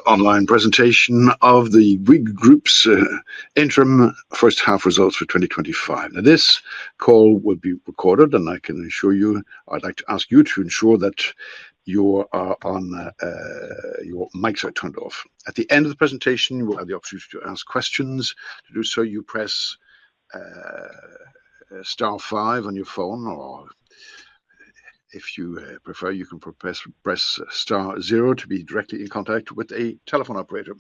Online presentation of the Bouygues Group's interim first half results for 2025. Now, this call will be recorded, and I can assure you, I'd like to ask you to ensure that your mics are turned off. At the end of the presentation, you will have the opportunity to ask questions. To do so, you press *5 on your phone, or if you prefer, you can press *0 to be directly in contact with a telephone operator.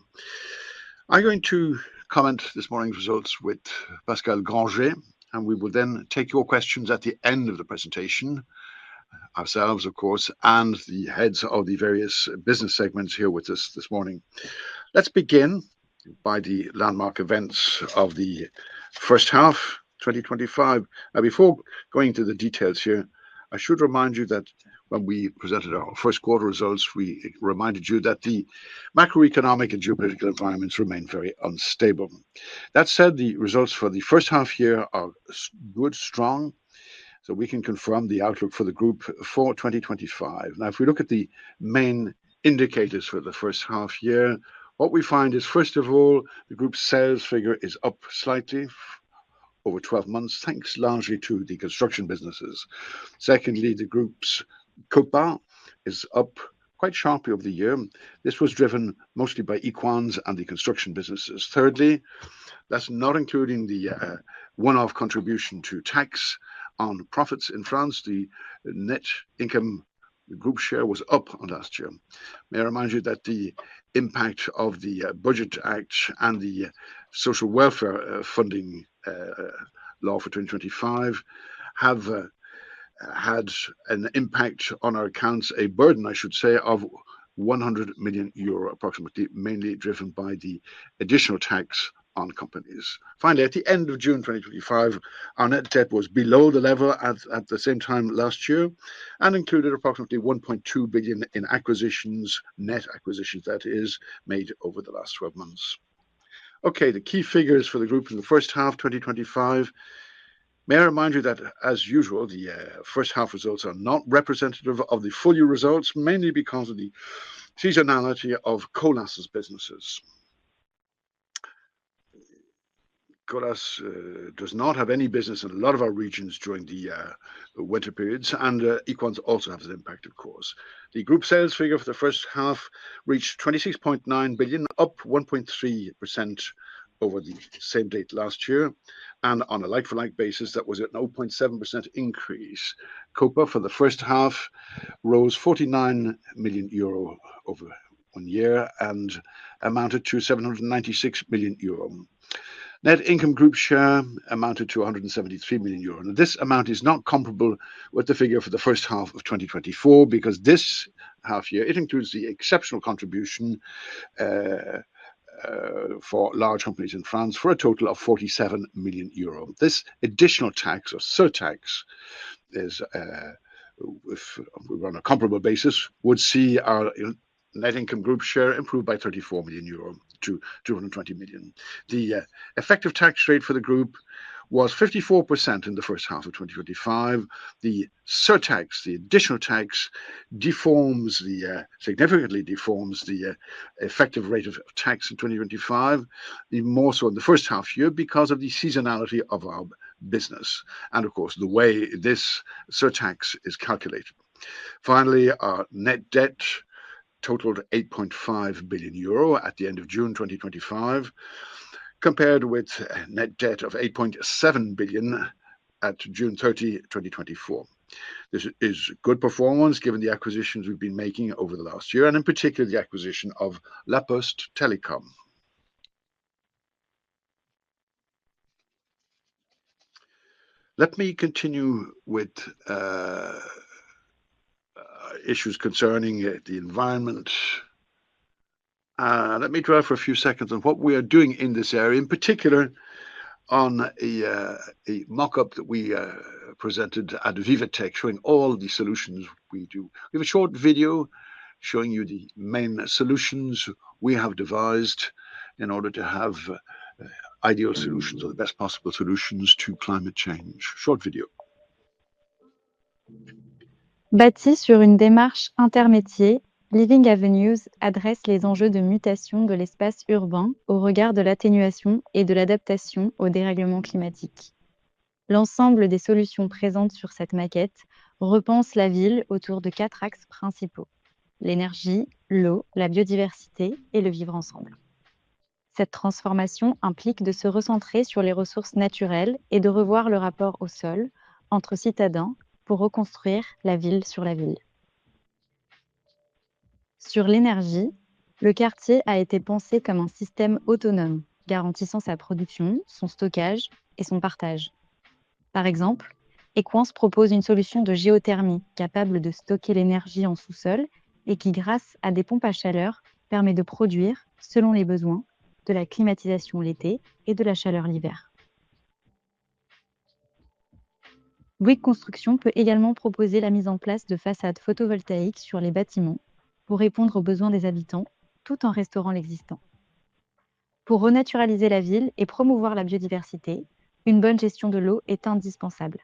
I'm going to comment this morning's results with Pascal Granger, and we will then take your questions at the end of the presentation, ourselves, of course, and the heads of the various business segments here with us this morning. Let's begin by the landmark events of the first half 2025. Now, before going into the details here, I should remind you that when we presented our first quarter results, we reminded you that the macroeconomic and geopolitical environments remain very unstable. That said, the results for the first half year are good, strong, so we can confirm the outlook for the group for 2025. Now, if we look at the main indicators for the first half year, what we find is, first of all, the group's sales figure is up slightly over 12 months, thanks largely to the construction businesses. Secondly, the group's COPA is up quite sharply over the year. This was driven mostly by Equans and the construction businesses. Thirdly, that's not including the one-off contribution to tax on profits in France. The net income group share was up on last year. May I remind you that the impact of the Budget Act and the social welfare funding law for 2025 have had an impact on our accounts, a burden, I should say, of 100 million euro approximately, mainly driven by the additional tax on companies. Finally, at the end of June 2025, our net debt was below the level at the same time last year and included approximately 1.2 billion in acquisitions, net acquisitions that is, made over the last 12 months. Okay, the key figures for the group in the first half 2025. May I remind you that, as usual, the first half results are not representative of the full year results, mainly because of the seasonality of Colas' businesses. Colas does not have any business in a lot of our regions during the winter periods, and Equans also has an impact, of course. The group sales figure for the first half reached 26.9 billion, up 1.3% over the same date last year, and on a like-for-like basis, that was a 0.7% increase. COPA for the first half rose 49 million euro over 1 year and amounted to 796 million euro. Net income group share amounted to 173 million euro. Now, this amount is not comparable with the figure for the first half of 2024 because this half year, it includes the exceptional contribution for large companies in France for a total of 47 million euro. This additional tax or surtax is, if we were on a comparable basis, would see our net income group share improved by 34 million euro to 220 million. The effective tax rate for the group was 54% in the first half of 2025. The surtax, the additional tax, significantly deforms the effective rate of tax in 2025, even more so in the first half year because of the seasonality of our business and, of course, the way this surtax is calculated. Finally, our net debt totaled 8.5 billion euro at the end of June 2025, compared with a net debt of 8.7 billion at June 30, 2024. This is good performance given the acquisitions we've been making over the last year, and in particular the acquisition of La Poste Telecom. Let me continue with issues concerning the environment. Let me dwell for a few seconds on what we are doing in this area, in particular on a mock-up that we presented at Vivatech, showing all the solutions we do. We have a short video showing you the main solutions we have devised in order to have ideal solutions or the best possible solutions to climate change. Short video. Bâti sur une démarche intermétier, Living Avenues adresse les enjeux de mutation de l'espace urbain au regard de l'atténuation et de l'adaptation au dérèglement climatique. L'ensemble des solutions présentes sur cette maquette repense la ville autour de 4 axes principaux: l'énergie, l'eau, la biodiversité et le vivre ensemble. Cette transformation implique de se recentrer sur les ressources naturelles et de revoir le rapport au sol entre citadins pour reconstruire la ville sur la ville. Sur l'énergie, le quartier a été pensé comme un système autonome, garantissant sa production, son stockage et son partage. Par exemple, Equance propose une solution de géothermie capable de stocker l'énergie en sous-sol et qui, grâce à des pompes à chaleur, permet de produire, selon les besoins, de la climatisation l'été et de la chaleur l'hiver. Bouygues Construction peut également proposer la mise en place de façades photovoltaïques sur les bâtiments pour répondre aux besoins des habitants, tout en restaurant l'existant. Pour renaturaliser la ville et promouvoir la biodiversité, une bonne gestion de l'eau est indispensable.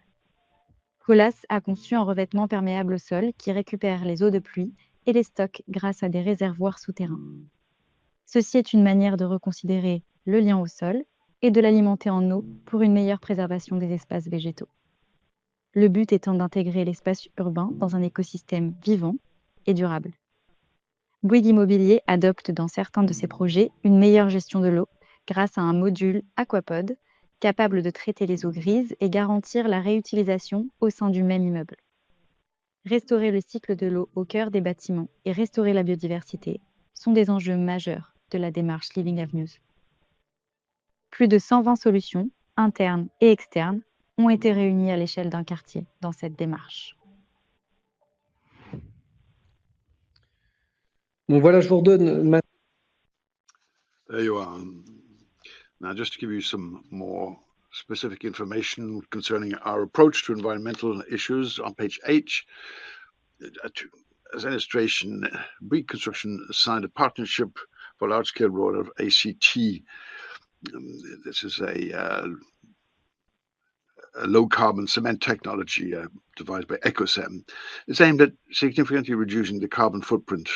Colas a conçu un revêtement perméable au sol qui récupère les eaux de pluie et les stocke grâce à des réservoirs souterrains. Ceci est une manière de reconsidérer le lien au sol et de l'alimenter en eau pour une meilleure préservation des espaces végétaux. Le but étant d'intégrer l'espace urbain dans un écosystème vivant et durable. Bouygues Immobilier adopte dans certains de ses projets une meilleure gestion de l'eau grâce à un module aquapod capable de traiter les eaux grises et garantir la réutilisation au sein du même immeuble. Restaurer le cycle de l'eau au cœur des bâtiments et restaurer la biodiversité sont des enjeux majeurs de la démarche Living Avenues. Plus de 120 solutions, internes et externes, ont été réunies à l'échelle d'un quartier dans cette démarche. Donc voilà, je vous redonne. There you are. Now, just to give you some more specific information concerning our approach to environmental issues on page 8, as an illustration, Bouygues Construction signed a partnership for large-scale rollout of ACT. This is a low-carbon cement technology devised by Ecosem. It's aimed at significantly reducing the carbon footprint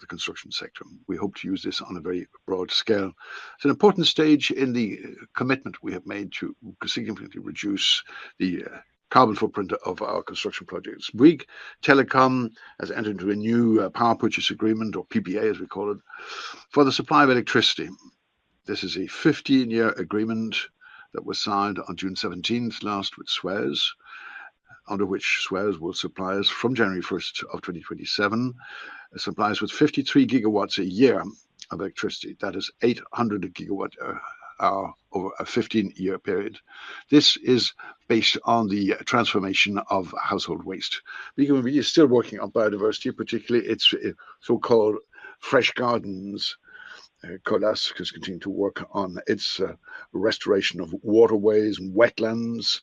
the construction sector. We hope to use this on a very broad scale. It's an important stage in the commitment we have made to significantly reduce the carbon footprint of our construction projects. Bouygues Telecom has entered into a new power purchase agreement, or PPA as we call it, for the supply of electricity. This is a 15-year agreement that was signed on June 17th last with Suez, under which Suez will supply us from January 1st of 2027, supplies with 53 gigawatts a year of electricity. That is 800 gigawatt hour over a 15-year period. This is based on the transformation of household waste. Bouygues is still working on biodiversity, particularly its so-called fresh gardens. Colas is continuing to work on its restoration of waterways and wetlands.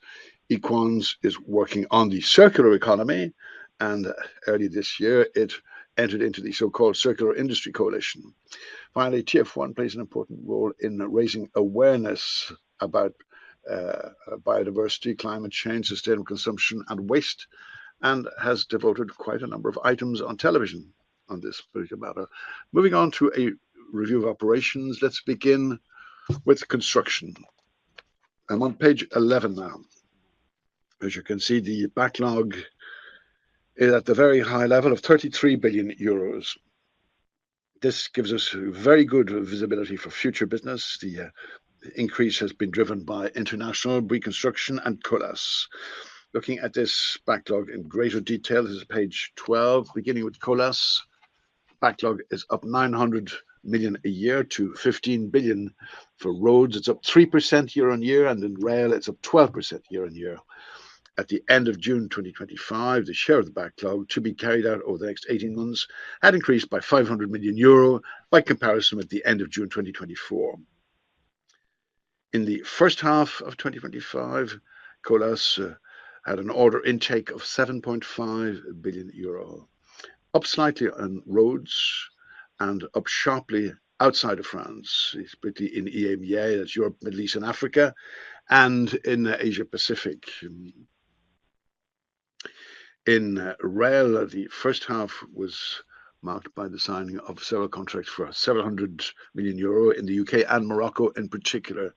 Equans is working on the circular economy, and early this year it entered into the so-called Circular Industry Coalition. Finally, TF1 plays an important role in raising awareness about biodiversity, climate change, sustainable consumption, and waste, and has devoted quite a number of items on television on this particular matter. Moving on to a review of operations, let's begin with construction. I'm on page 11 now. As you can see, the backlog is at the very high level of 33 billion euros. This gives us very good visibility for future business. The increase has been driven by international Bouygues Construction and Colas. Looking at this backlog in greater detail, this is page 12, beginning with Colas. Backlog is up 900 million a year to 15 billion. For roads, it's up 3% year on year, and in rail, it's up 12% year on year. At the end of June 2025, the share of the backlog to be carried out over the next 18 months had increased by 500 million euro by comparison with the end of June 2024. In the first half of 2025, Colas had an order intake of 7.5 billion euro, up slightly on roads and up sharply outside of France, particularly in EMEA, that's Europe, Middle East and Africa, and in Asia Pacific. In rail, the first half was marked by the signing of several contracts for several hundred million euro in the UK and Morocco in particular.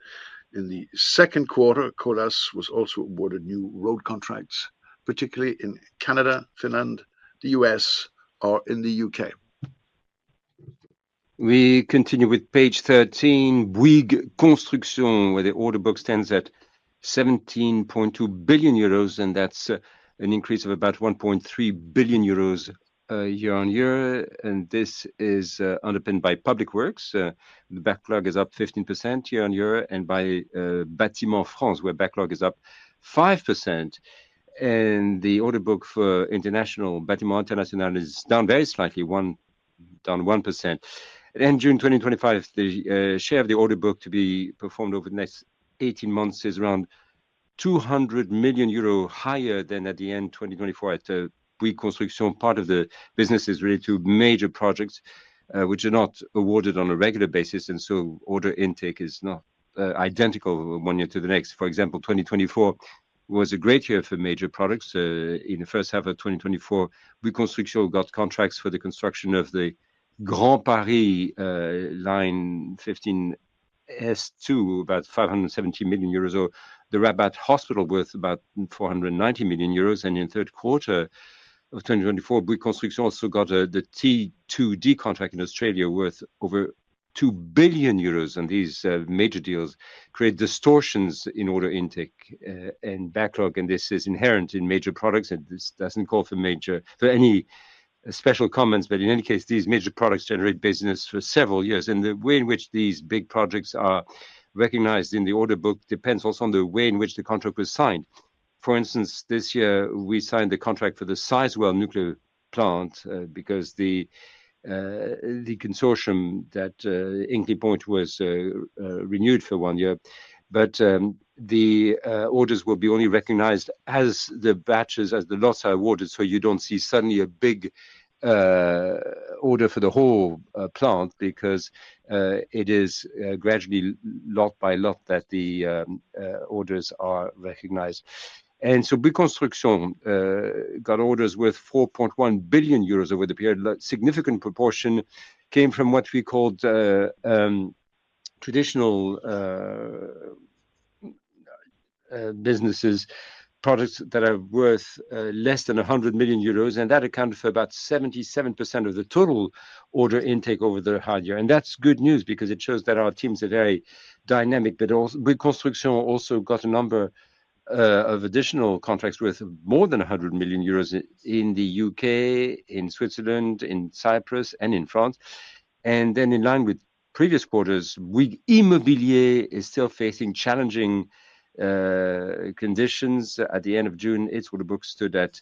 In the second quarter, Colas was also awarded new road contracts, particularly in Canada, Finland, the US, or in the UK. We continue with page 13, Bouygues Construction, where the order book stands at 17.2 billion euros, and that's an increase of about 1.3 billion euros year on year. And this is underpinned by public works. The backlog is up 15% year on year, and by Bâtiment France, where backlog is up 5%. And the order book for international, Bâtiment International, is down very slightly, down 1%. In June 2025, the share of the order book to be performed over the next 18 months is around 200 million euro higher than at the end 2024 at Bouygues Construction. Part of the business is related to major projects which are not awarded on a regular basis, and so order intake is not identical one year to the next. For example, 2024 was a great year for major products. In the first half of 2024, Bouygues Construction got contracts for the construction of the Grand Paris line 15S2, about 570 million euros, or the Rabat Hospital worth about 490 million euros. And in the third quarter of 2024, Bouygues Construction also got the T2D contract in Australia worth over 2 billion euros. And these major deals create distortions in order intake and backlog. And this is inherent in major products. And this doesn't call for any special comments, but in any case, these major products generate business for several years. And the way in which these big projects are recognized in the order book depends also on the way in which the contract was signed. For instance, this year we signed the contract for the Sizewell nuclear plant because the consortium that Hinkley Point was renewed for 1 year. But the orders will be only recognized as the lots are awarded. So you don't see suddenly a big order for the whole plant, because it is gradually lot by lot that the orders are recognized. And so Bouygues Construction got orders worth 4.1 billion euros over the period. A significant proportion came from what we called traditional businesses, products that are worth less than 100 million euros, and that accounted for about 77% of the total order intake over the hard year. And that's good news, because it shows that our teams are very dynamic. But also, Bouygues Construction also got a number of additional contracts worth more than 100 million euros in the UK, in Switzerland, in Cyprus, and in France. And then, in line with previous quarters, Bouygues Immobilier is still facing challenging conditions. At the end of June, its order book stood at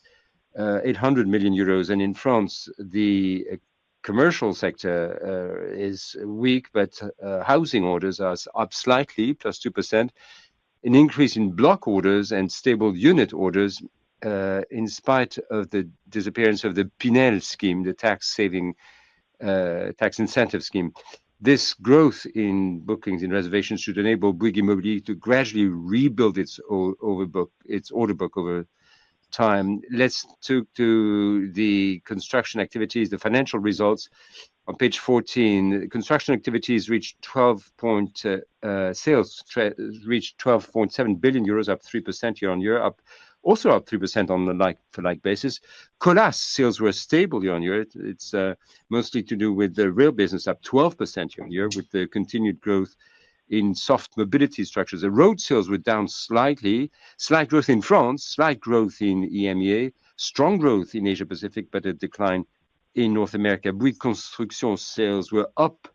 800 million euros. And in France, the commercial sector is weak, but housing orders are up slightly, plus 2%. An increase in block orders and stable unit orders in spite of the disappearance of the Pinel scheme, the tax incentive scheme. This growth in bookings and reservations should enable Bouygues Immobilier to gradually rebuild its order book over time. Let's talk to the construction activities, the financial results. On page 14, construction activities reached sales reached 12.7 billion euros, up 3% year on year, also up 3% on the like-for-like basis. Colas sales were stable year on year. It's mostly to do with the rail business, up 12% year on year, with the continued growth in soft mobility structures. The road sales were down slightly. Slight growth in France, slight growth in EMEA, strong growth in Asia Pacific, but a decline in North America. Bouygues Construction sales were up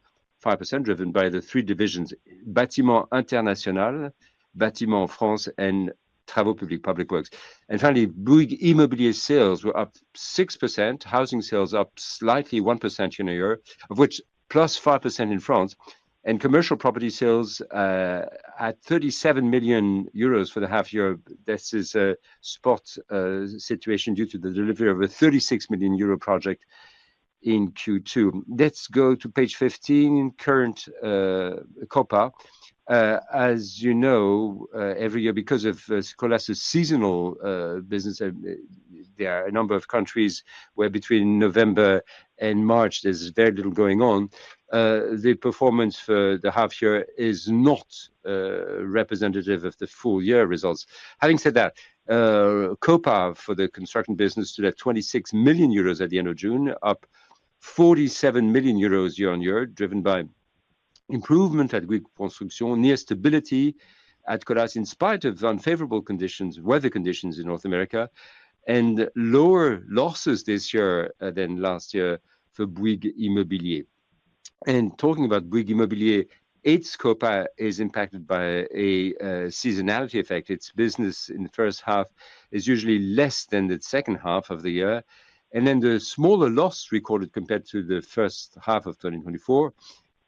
5%, driven by the three divisions: Bâtiment International, Bâtiment France, and Travaux Publics, Public Works. And finally, Bouygues Immobilier sales were up 6%. Housing sales up slightly, 1% in a year, of which plus 5% in France. And commercial property sales at 37 million euros for the half year. This is a spot situation due to the delivery of a 36 million euro project in Q2. Let's go to page 15, current COPA. As you know, every year, because of Colas' seasonal business, there are a number of countries where between November and March there's very little going on. The performance for the half year is not representative of the full year results. Having said that, COPA for the construction business stood at 26 million euros at the end of June, up 47 million euros year on year, driven by improvement at Bouygues Construction, near stability at Colas in spite of unfavorable conditions, weather conditions in North America, and lower losses this year than last year for Bouygues Immobilier. And talking about Bouygues Immobilier, its COPA is impacted by a seasonality effect. Its business in the first half is usually less than the second half of the year. And then the smaller loss recorded compared to the first half of 2024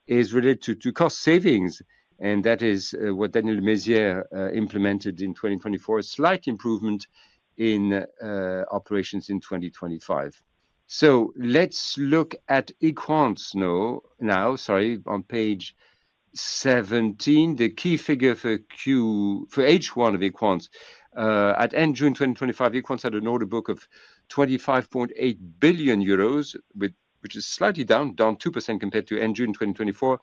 is related to cost savings. And that is what Daniel Mézières implemented in 2024, a slight improvement in operations in 2025. So let's look at Equans now, on page 17, the key figure for H1 of Equans. At end June 2025, Equans had an order book of 25.8 billion euros, which is slightly down 2% compared to end June 2024.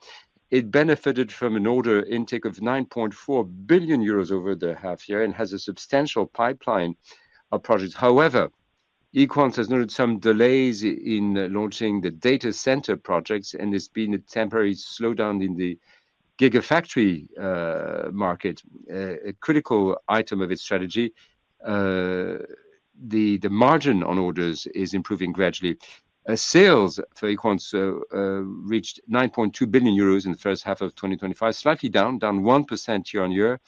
It benefited from an order intake of 9.4 billion euros over the half year and has a substantial pipeline of projects. However, Equans has noted some delays in launching the data center projects, and there's been a temporary slowdown in the gigafactory market, a critical item of its strategy. The margin on orders is improving gradually. Sales for Equans reached 9.2 billion euros in the first half of 2025, slightly down 1% year on year,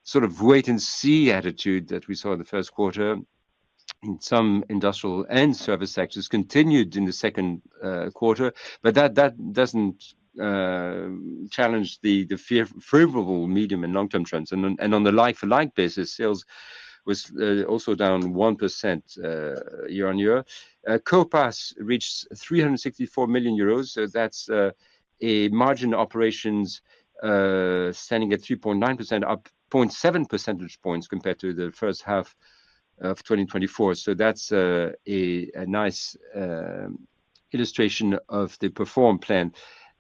sort of wait and see attitude that we saw in the first quarter in some industrial and service sectors continued in the second quarter, but that doesn't challenge the favorable medium and long-term trends. And on the like-for-like basis, sales was also down 1% year on year. COPAS reached 364 million euros, so that's a margin operations standing at 3.9%, up 0.7 percentage points compared to the first half of 2024. So that's a nice illustration of the Perform plan.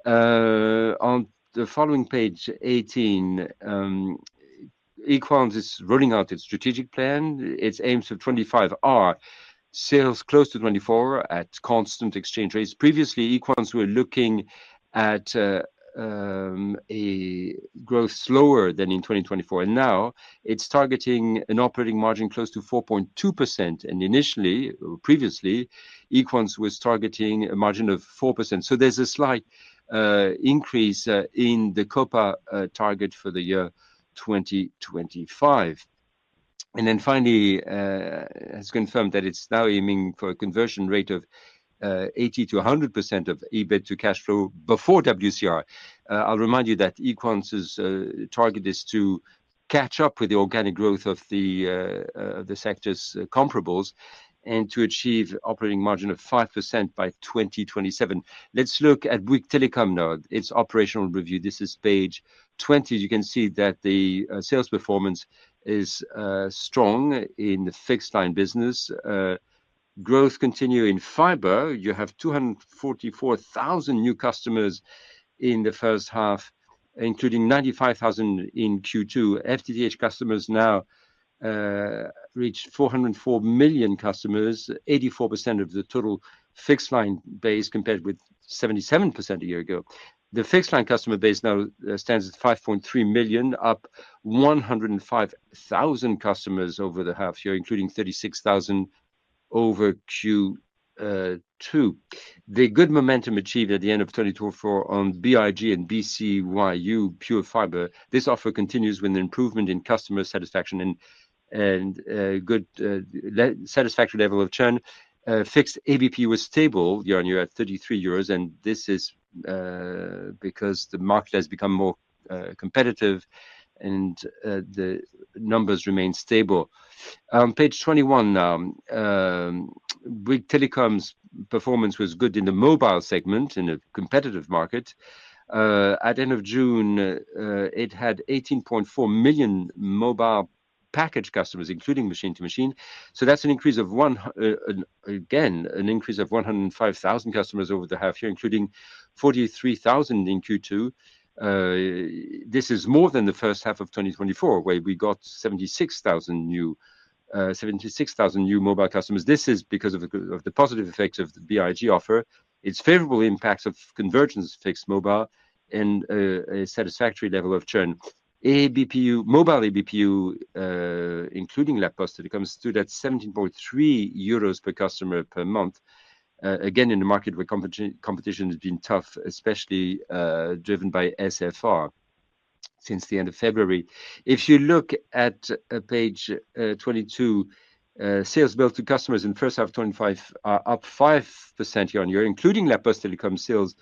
On the following page 18, Equans is rolling out its strategic plan. Its aims for 25 are sales close to 24 at constant exchange rates. Previously, Equans were looking at a growth slower than in 2024, and now it's targeting an operating margin close to 4.2%. And previously, Equans was targeting a margin of 4%. So there's a slight increase in the COPA target for the year 2025. And then finally, has confirmed that it's now aiming for a conversion rate of 80 to 100% of EBIT to cash flow before WCR. I'll remind you that Equans' target is to catch up with the organic growth of the sector's comparables and to achieve operating margin of 5% by 2027. Let's look at Bouygues Telecom now, its operational review. This is page 20. You can see that the sales performance is strong in the fixed line business. Growth continue in fiber. You have 244,000 new customers in the first half, including 95,000 in Q2. FTTH customers now reach 404 million customers, 84% of the total fixed line base compared with 77% a year ago. The fixed line customer base now stands at 5.3 million, up 105,000 customers over the half year, including 36,000 over Q2. The good momentum achieved at the end of 2024 on BIG and BCYU pure fiber, this offer continues with an improvement in customer satisfaction and good satisfactory level of churn. Fixed ABP was stable year on year at 33 euros, and this is because the market has become more competitive and the numbers remain stable. Page 21 now, Bouygues Telecom's performance was good in the mobile segment in a competitive market. At end of June, it had 18.4 million mobile package customers, including machine to machine. So that's an increase of an increase of 105,000 customers over the half year, including 43,000 in Q2. This is more than the first half of 2024, where we got 76,000 new mobile customers. This is because of the positive effects of the BIG offer, its favorable impacts of convergence fixed mobile, and a satisfactory level of churn. Mobile ABPU, including La Poste Telecom, stood at 17.3 euros per customer per month. Again, in the market where competition has been tough, especially driven by SFR since the end of February. If you look at page 22, sales billed to customers in first half of 25 are up 5% year on year, including La Poste Telecom sales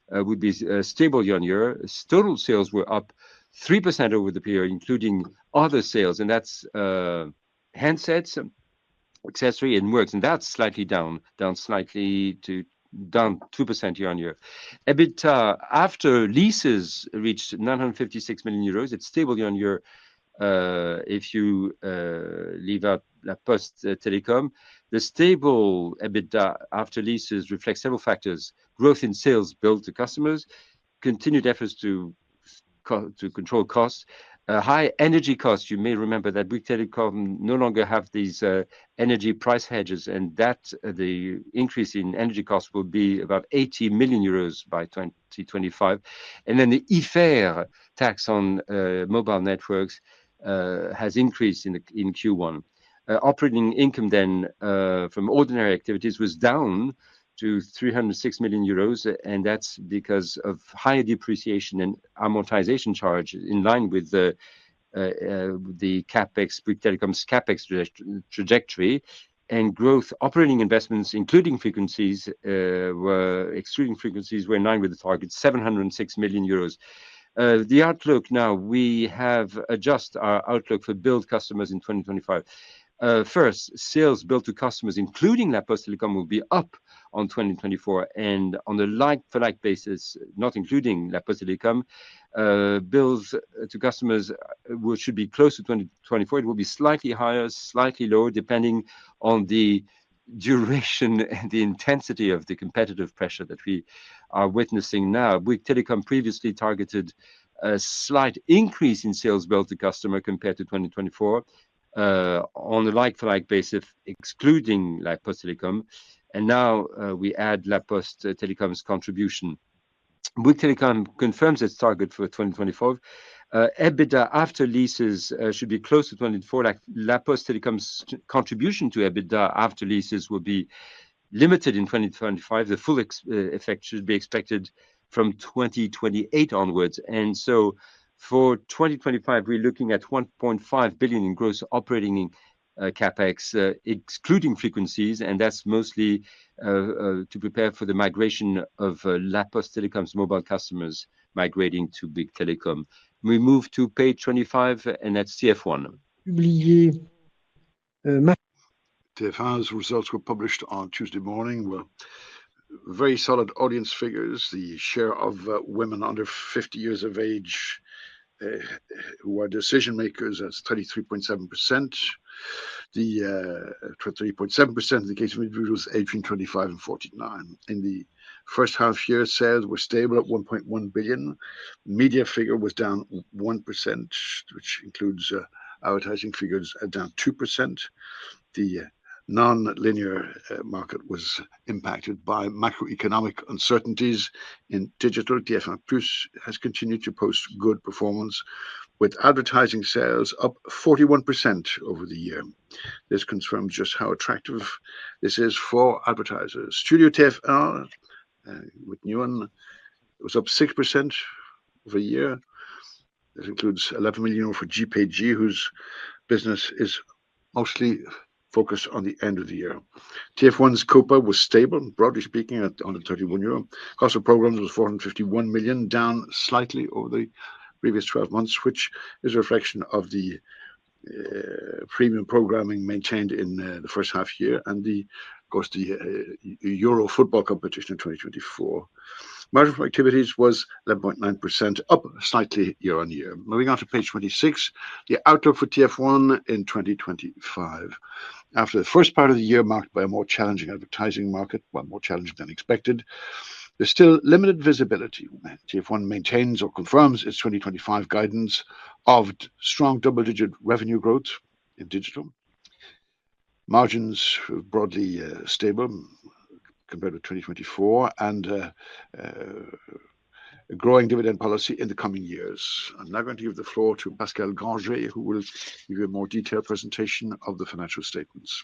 would be stable year on year. Total sales were up 3% over the period, including other sales, and that's handsets, accessory, and works, and that's slightly down slightly to down 2% year on year. EBITDA after leases reached 956 million euros. It's stable year on year if you leave out La Poste Telecom. The stable EBITDA after leases reflects several factors: growth in sales billed to customers, continued efforts to control costs, high energy costs. You may remember that Bouygues Telecom no longer have these energy price hedges, and that the increase in energy costs will be about 80 million euros by 2025. And then the IFER tax on mobile networks has increased in Q1. Operating income then from ordinary activities was down to 306 million euros, and that's because of higher depreciation and amortization charge in line with the CapEx, Bouygues Telecom's CapEx trajectory, and growth. Operating investments, excluding frequencies, were in line with the target, 706 million euros. The outlook now, we have adjusted our outlook for billed customers in 2025. First, sales billed to customers, including La Poste Telecom, will be up on 2024, and on a like-for-like basis, not including La Poste Telecom, bills to customers should be close to 2024. It will be slightly higher, slightly lower, depending on the duration and the intensity of the competitive pressure that we are witnessing now. Bouygues Telecom previously targeted a slight increase in sales billed to customer compared to 2024 on a like-for-like basis, excluding La Poste Telecom. And now we add La Poste Telecom's contribution. Bouygues Telecom confirms its target for 2024. EBITDA after leases should be close to 2024. Like La Poste Telecom's contribution to EBITDA after leases will be limited in 2025. The full effect should be expected from 2028 onwards. And so for 2025, we're looking at 1.5 billion in gross operating CapEx, excluding frequencies, and that's mostly to prepare for the migration of La Poste Telecom's mobile customers migrating to Bouygues Telecom. We move to page 25, and that's TF1. TF1's results were published on Tuesday morning. Well, very solid audience figures. The share of women under 50 years of age who are decision makers, that's 33.7%. The 23.7% in the case of individuals aged between 25 and 49. In the first half year, sales were stable at 1.1 billion. Media figure was down 1%, which includes advertising figures down 2%. The non-linear market was impacted by macroeconomic uncertainties. In digital, TF1 Plus has continued to post good performance, with advertising sales up 41% over the year. This confirms just how attractive this is for advertisers. Studio TF1 with Newen was up 6% over a year. This includes 11 million for GPG, whose business is mostly focused on the end of the year. TF1's COPA was stable, broadly speaking, at 131 euro. Cost of programs was 451 million, down slightly over the previous 12 months, which is a reflection of the premium programming maintained in the first half year and of course, the Euro football competition in 2024. Margin for activities was 11.9%, up slightly year on year. Moving on to page 26, the outlook for TF1 in 2025. After the first part of the year marked by a more challenging advertising market, well, more challenging than expected, there's still limited visibility. TF1 maintains or confirms its 2025 guidance of strong double-digit revenue growth in digital. Margins broadly stable compared with 2024, and a growing dividend policy in the coming years. I'm now going to give the floor to Pascal Granger, who will give you a more detailed presentation of the financial statements.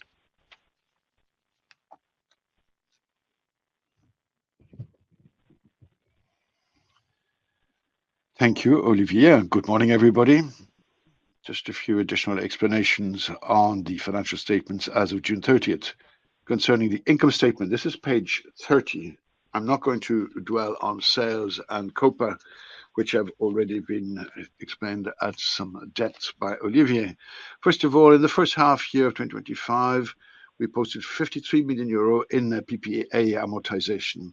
Thank you, Olivier. Good morning, everybody. Just a few additional explanations on the financial statements as of June 30th. Concerning the income statement, this is page 30. I'm not going to dwell on sales and COPA, which have already been explained at some depth by Olivier. First of all, in the first half year of 2025, we posted 53 million euro in PPA amortization,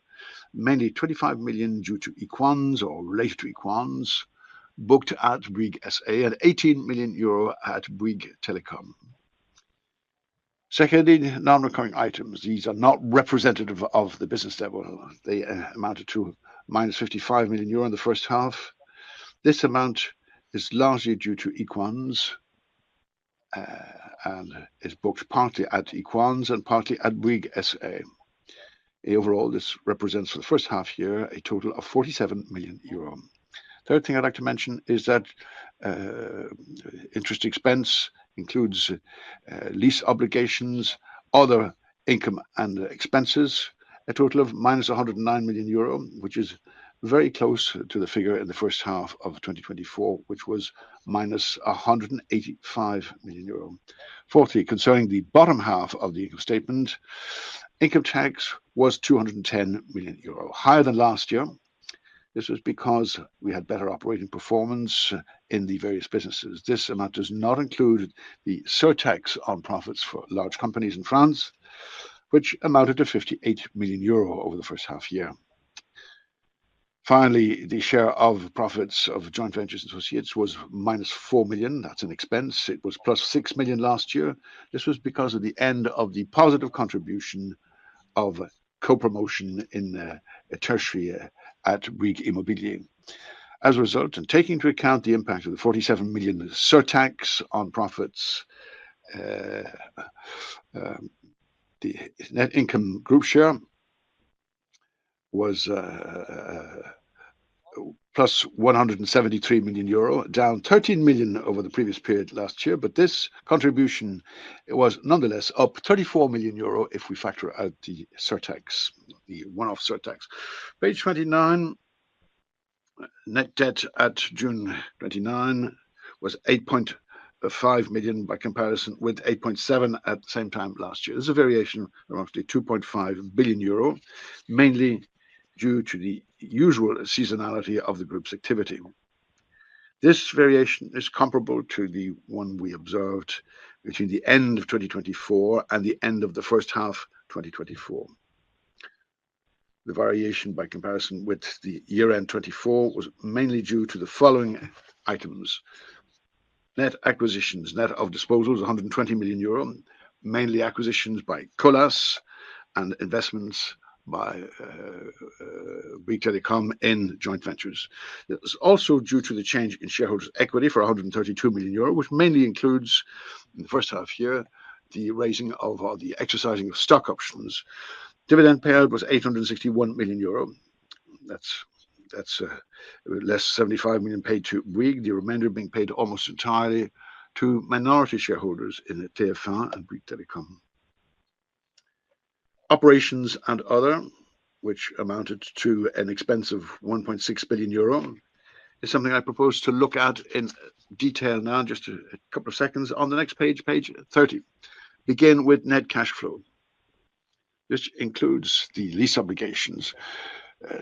mainly 25 million due to equans or related to equans, booked at Bouygues SA, and 18 million euro at Bouygues Telecom. Secondly, non-recurring items. These are not representative of the business level. They amounted to minus 55 million euro in the first half. This amount is largely due to equans and is booked partly at equans and partly at Bouygues SA. Overall, this represents for the first half year a total of 47 million euro. Third thing I'd like to mention is that interest expense includes lease obligations, other income and expenses, a total of minus 109 million euro, which is very close to the figure in the first half of 2024, which was minus 185 million euro. Fourthly, concerning the bottom half of the income statement, income tax was 210 million euro, higher than last year. This was because we had better operating performance in the various businesses. This amount does not include the surtax on profits for large companies in France, which amounted to 58 million euro over the first half year. Finally, the share of profits of joint ventures and associates was minus 4 million. That's an expense. It was plus 6 million last year. This was because of the end of the positive contribution of co-promotion in tertiary at Bouygues Immobilier. As a result, and taking into account the impact of the 47 million surtax on profits, the net income group share was plus 173 million euro, down 13 million over the previous period last year. But this contribution was nonetheless up 34 million euro if we factor out the surtax, the one-off surtax. Page 29, net debt at June 29 was 8.5 million by comparison with 8.7 at the same time last year. This is a variation of roughly 2.5 billion euro, mainly due to the usual seasonality of the group's activity. This variation is comparable to the one we observed between the end of 2024 and the end of the first half 2024. The variation by comparison with the year-end 24 was mainly due to the following items. Net acquisitions, net of disposals, 120 million euro, mainly acquisitions by Colas and investments by Bouygues Telecom in joint ventures. It was also due to the change in shareholders' equity for 132 million euro, which mainly includes, in the first half year, the raising of or the exercising of stock options. Dividend payout was 861 million euro. That's less 75 million paid to Bouygues, the remainder being paid almost entirely to minority shareholders in TF1 and Bouygues Telecom. Operations and other, which amounted to an expense of 1.6 billion euro, is something I propose to look at in detail now, just a couple of seconds. On the next page, page 30, begin with net cash flow. This includes the lease obligations.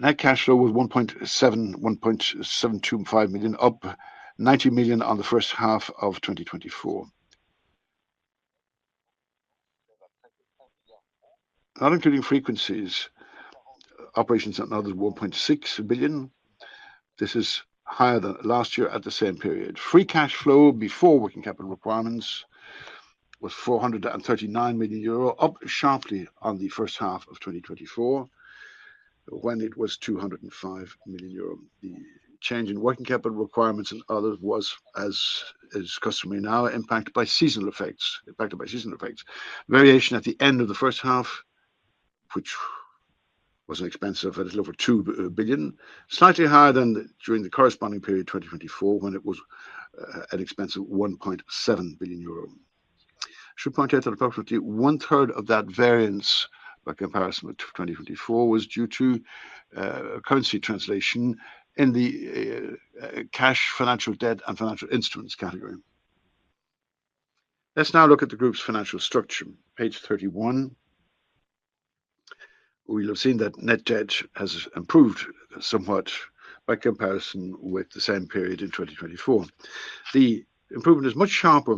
Net cash flow was 1.725 million, up 90 million on the first half of 2024. Not including frequencies, operations and others 1.6 billion. This is higher than last year at the same period. Free cash flow before working capital requirements was 439 million euro, up sharply on the first half of 2024, when it was 205 million euro. The change in working capital requirements and others was, as is customary now, impacted by seasonal effects. Variation at the end of the first half, which was an expense of a little over 2 billion, slightly higher than during the corresponding period 2024, when it was an expense of 1.7 billion euro. I should point out that approximately 1/3 of that variance by comparison with 2024 was due to currency translation in the cash, financial debt and financial instruments category. Let's now look at the group's financial structure. Page 31. We'll have seen that net debt has improved somewhat by comparison with the same period in 2024. The improvement is much sharper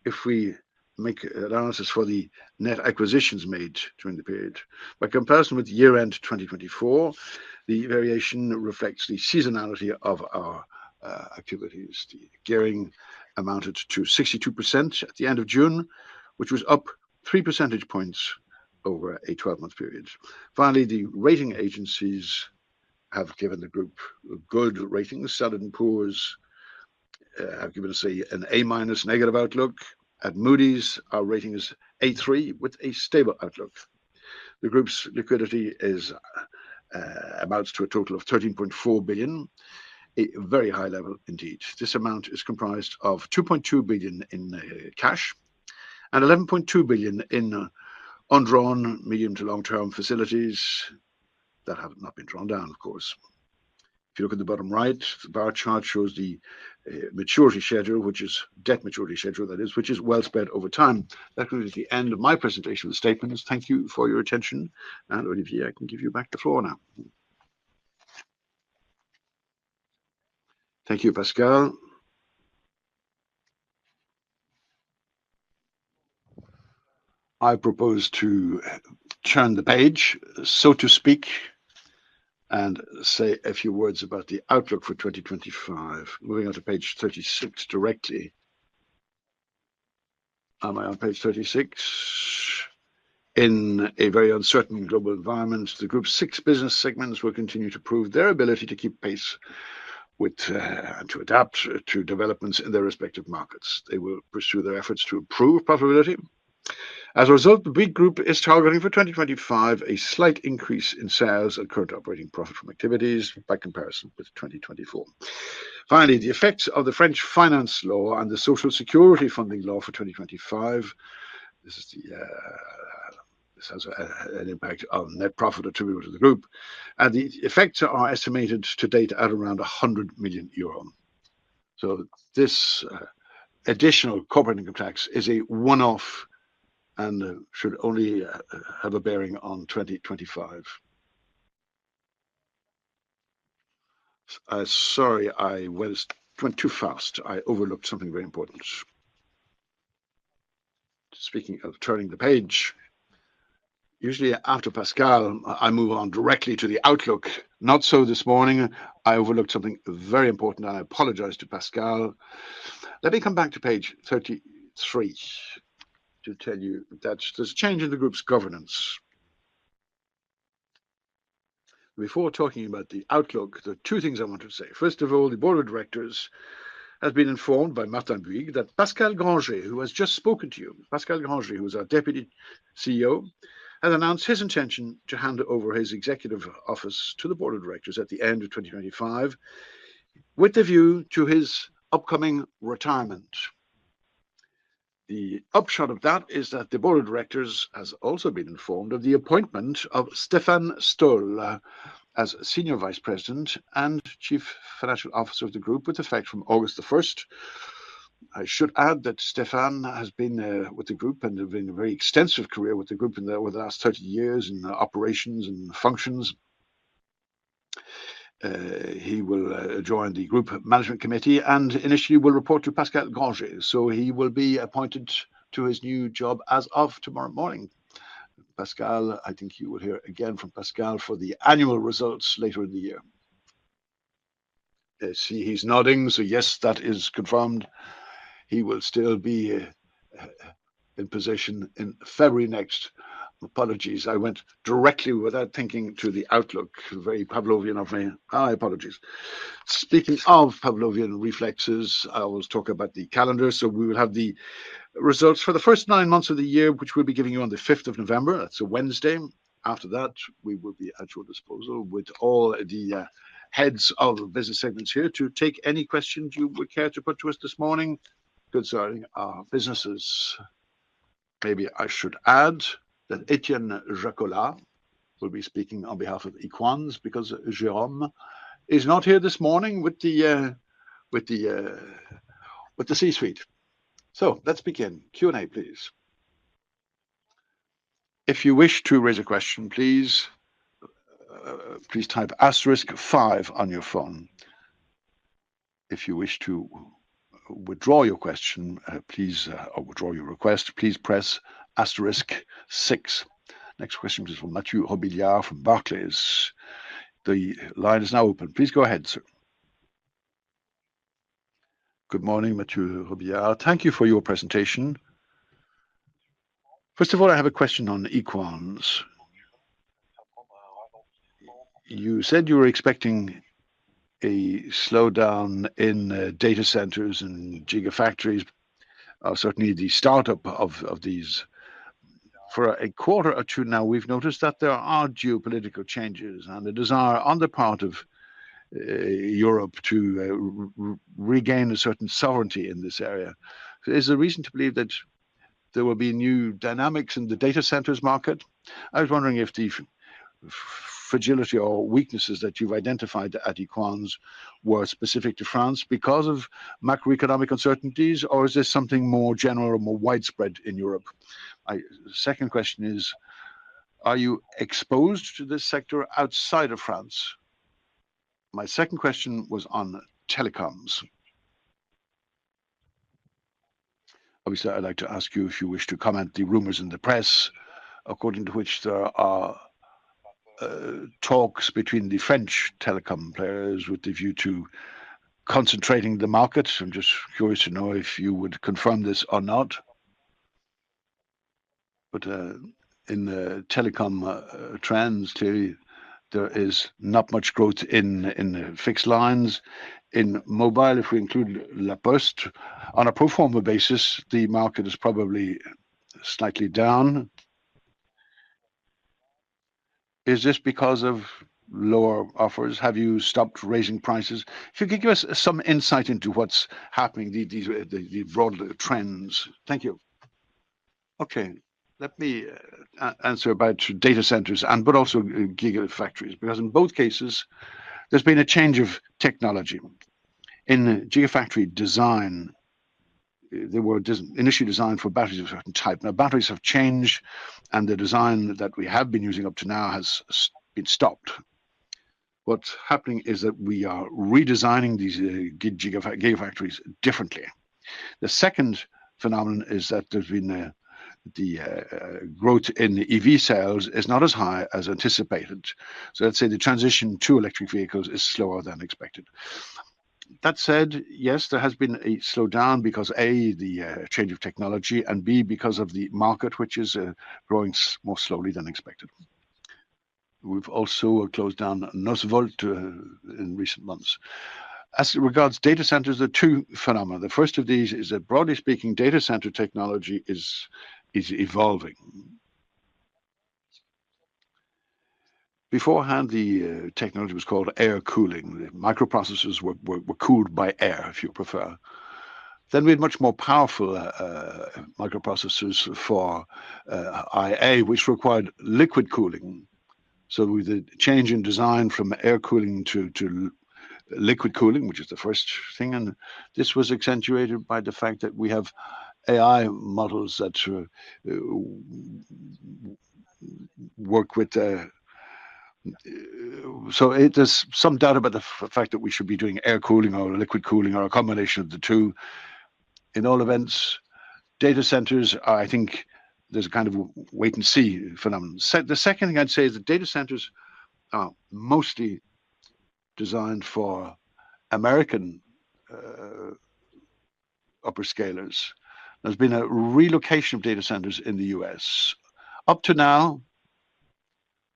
if we make analysis for the net acquisitions made during the period. By comparison with year-end 2024, the variation reflects the seasonality of our activities. The gearing amounted to 62% at the end of June, which was up 3 percentage points over a 12-month period. Finally, the rating agencies have given the group good ratings. Standard & Poor's have given us an A- negative outlook. At Moody's, our rating is A3 with a stable outlook. The group's liquidity amounts to a total of 13.4 billion, a very high level indeed. This amount is comprised of 2.2 billion in cash and 11.2 billion in undrawn medium to long-term facilities that have not been drawn down, of course. If you look at the bottom right, the bar chart shows the maturity schedule, which is debt maturity schedule, that is, which is well spread over time. That is the end of my presentation of the statements. Thank you for your attention. And Olivier, I can give you back the floor now. Thank you, Pascal. I propose to turn the page, so to speak, and say a few words about the outlook for 2025. Moving on to page 36 directly. Am I on page 36? In a very uncertain global environment, the group's 6 business segments will continue to prove their ability to keep pace with and to adapt to developments in their respective markets. They will pursue their efforts to improve profitability. As a result, the Bouygues Group is targeting for 2025 a slight increase in sales and current operating profit from activities by comparison with 2024. Finally, the effects of the French finance law and the social security funding law for 2025. This has an impact on net profit attributable to the group, and the effects are estimated to date at around 100 million euro. So this additional corporate income tax is a one-off and should only have a bearing on 2025. Sorry, I went too fast. I overlooked something very important. Speaking of turning the page, usually after Pascal, I move on directly to the outlook. Not so this morning. I overlooked something very important, and I apologize to Pascal. Let me come back to page 33 to tell you that there's a change in the group's governance. Before talking about the outlook, there are 2 things I want to say. First of all, the board of directors has been informed by Martin Bouygues that Pascal Granger, who has just spoken to you, Pascal Granger, who is our deputy CEO, has announced his intention to hand over his executive office to the board of directors at the end of 2025, with the view to his upcoming retirement. The upshot of that is that the board of directors has also been informed of the appointment of Stéphane Stoll as Senior Vice President and Chief Financial Officer of the group with effect from August the 1st. I should add that Stéphane has been with the group and been a very extensive career with the group over the last 30 years in operations and functions. He will join the group management committee and initially will report to Pascal Granger. So he will be appointed to his new job as of tomorrow morning. Pascal, I think you will hear again from Pascal for the annual results later in the year. See, he's nodding, so yes, that is confirmed. He will still be in position in February next. Apologies, I went directly without thinking to the outlook. Very Pavlovian of me. My apologies. Speaking of Pavlovian reflexes, I will talk about the calendar. So we will have the results for the first 9 months of the year, which we'll be giving you on the 5th of November. That's a Wednesday. After that, we will be at your disposal with all the heads of the business segments here to take any questions you would care to put to us this morning concerning our businesses. Maybe I should add that Etienne Jacola will be speaking on behalf of Equans because Jérôme is not here this morning with the C-suite. So let's begin. Q&A, please. If you wish to raise a question, please type *5 on your phone. If you wish to withdraw your question, or withdraw your request, please press *6. Next question is from Mathieu Robillard from Barclays. The line is now open. Please go ahead, sir. Good morning, Mathieu Robillard. Thank you for your presentation. First of all, I have a question on Equans. You said you were expecting a slowdown in data centers and gigafactories, certainly the startup of these. For a quarter or two now, we've noticed that there are geopolitical changes and a desire on the part of Europe to regain a certain sovereignty in this area. Is there reason to believe that there will be new dynamics in the data centers market? I was wondering if the fragility or weaknesses that you've identified at Equans were specific to France because of macroeconomic uncertainties, or is this something more general or more widespread in Europe? Second question is, are you exposed to this sector outside of France? My second question was on telecoms. Obviously, I'd like to ask you if you wish to comment the rumors in the press, according to which there are talks between the French telecom players with the view to concentrating the market. I'm just curious to know if you would confirm this or not. But in the telecom trends, clearly there is not much growth in fixed lines. In mobile, if we include La Poste, on a pro forma basis, the market is probably slightly down. Is this because of lower offers? Have you stopped raising prices? If you could give us some insight into what's happening, the broad trends. Thank you. Okay, let me answer about data centers but also gigafactories, because in both cases, there's been a change of technology. In gigafactory design, they were initially designed for batteries of a certain type. Now, batteries have changed, and the design that we have been using up to now has been stopped. What's happening is that we are redesigning these gigafactories differently. The second phenomenon is that there's been the growth in the EV sales is not as high as anticipated. So let's say the transition to electric vehicles is slower than expected. That said, yes, there has been a slowdown because A, the change of technology, and B, because of the market, which is growing more slowly than expected. We've also closed down Northvolt in recent months. As regards data centers, there are two phenomena. The first of these is that, broadly speaking, data center technology is evolving. Beforehand, the technology was called air cooling. The microprocessors were cooled by air, if you prefer. Then we had much more powerful microprocessors for IA, which required liquid cooling. So with the change in design from air cooling to liquid cooling, which is the first thing, and this was accentuated by the fact that we have AI models that work with so there's some doubt about the fact that we should be doing air cooling or liquid cooling or a combination of the two. In all events, data centers are, I think, there's a kind of wait and see phenomenon. The second thing I'd say is that data centers are mostly designed for American upper scalers. There's been a relocation of data centers in the US. Up to now,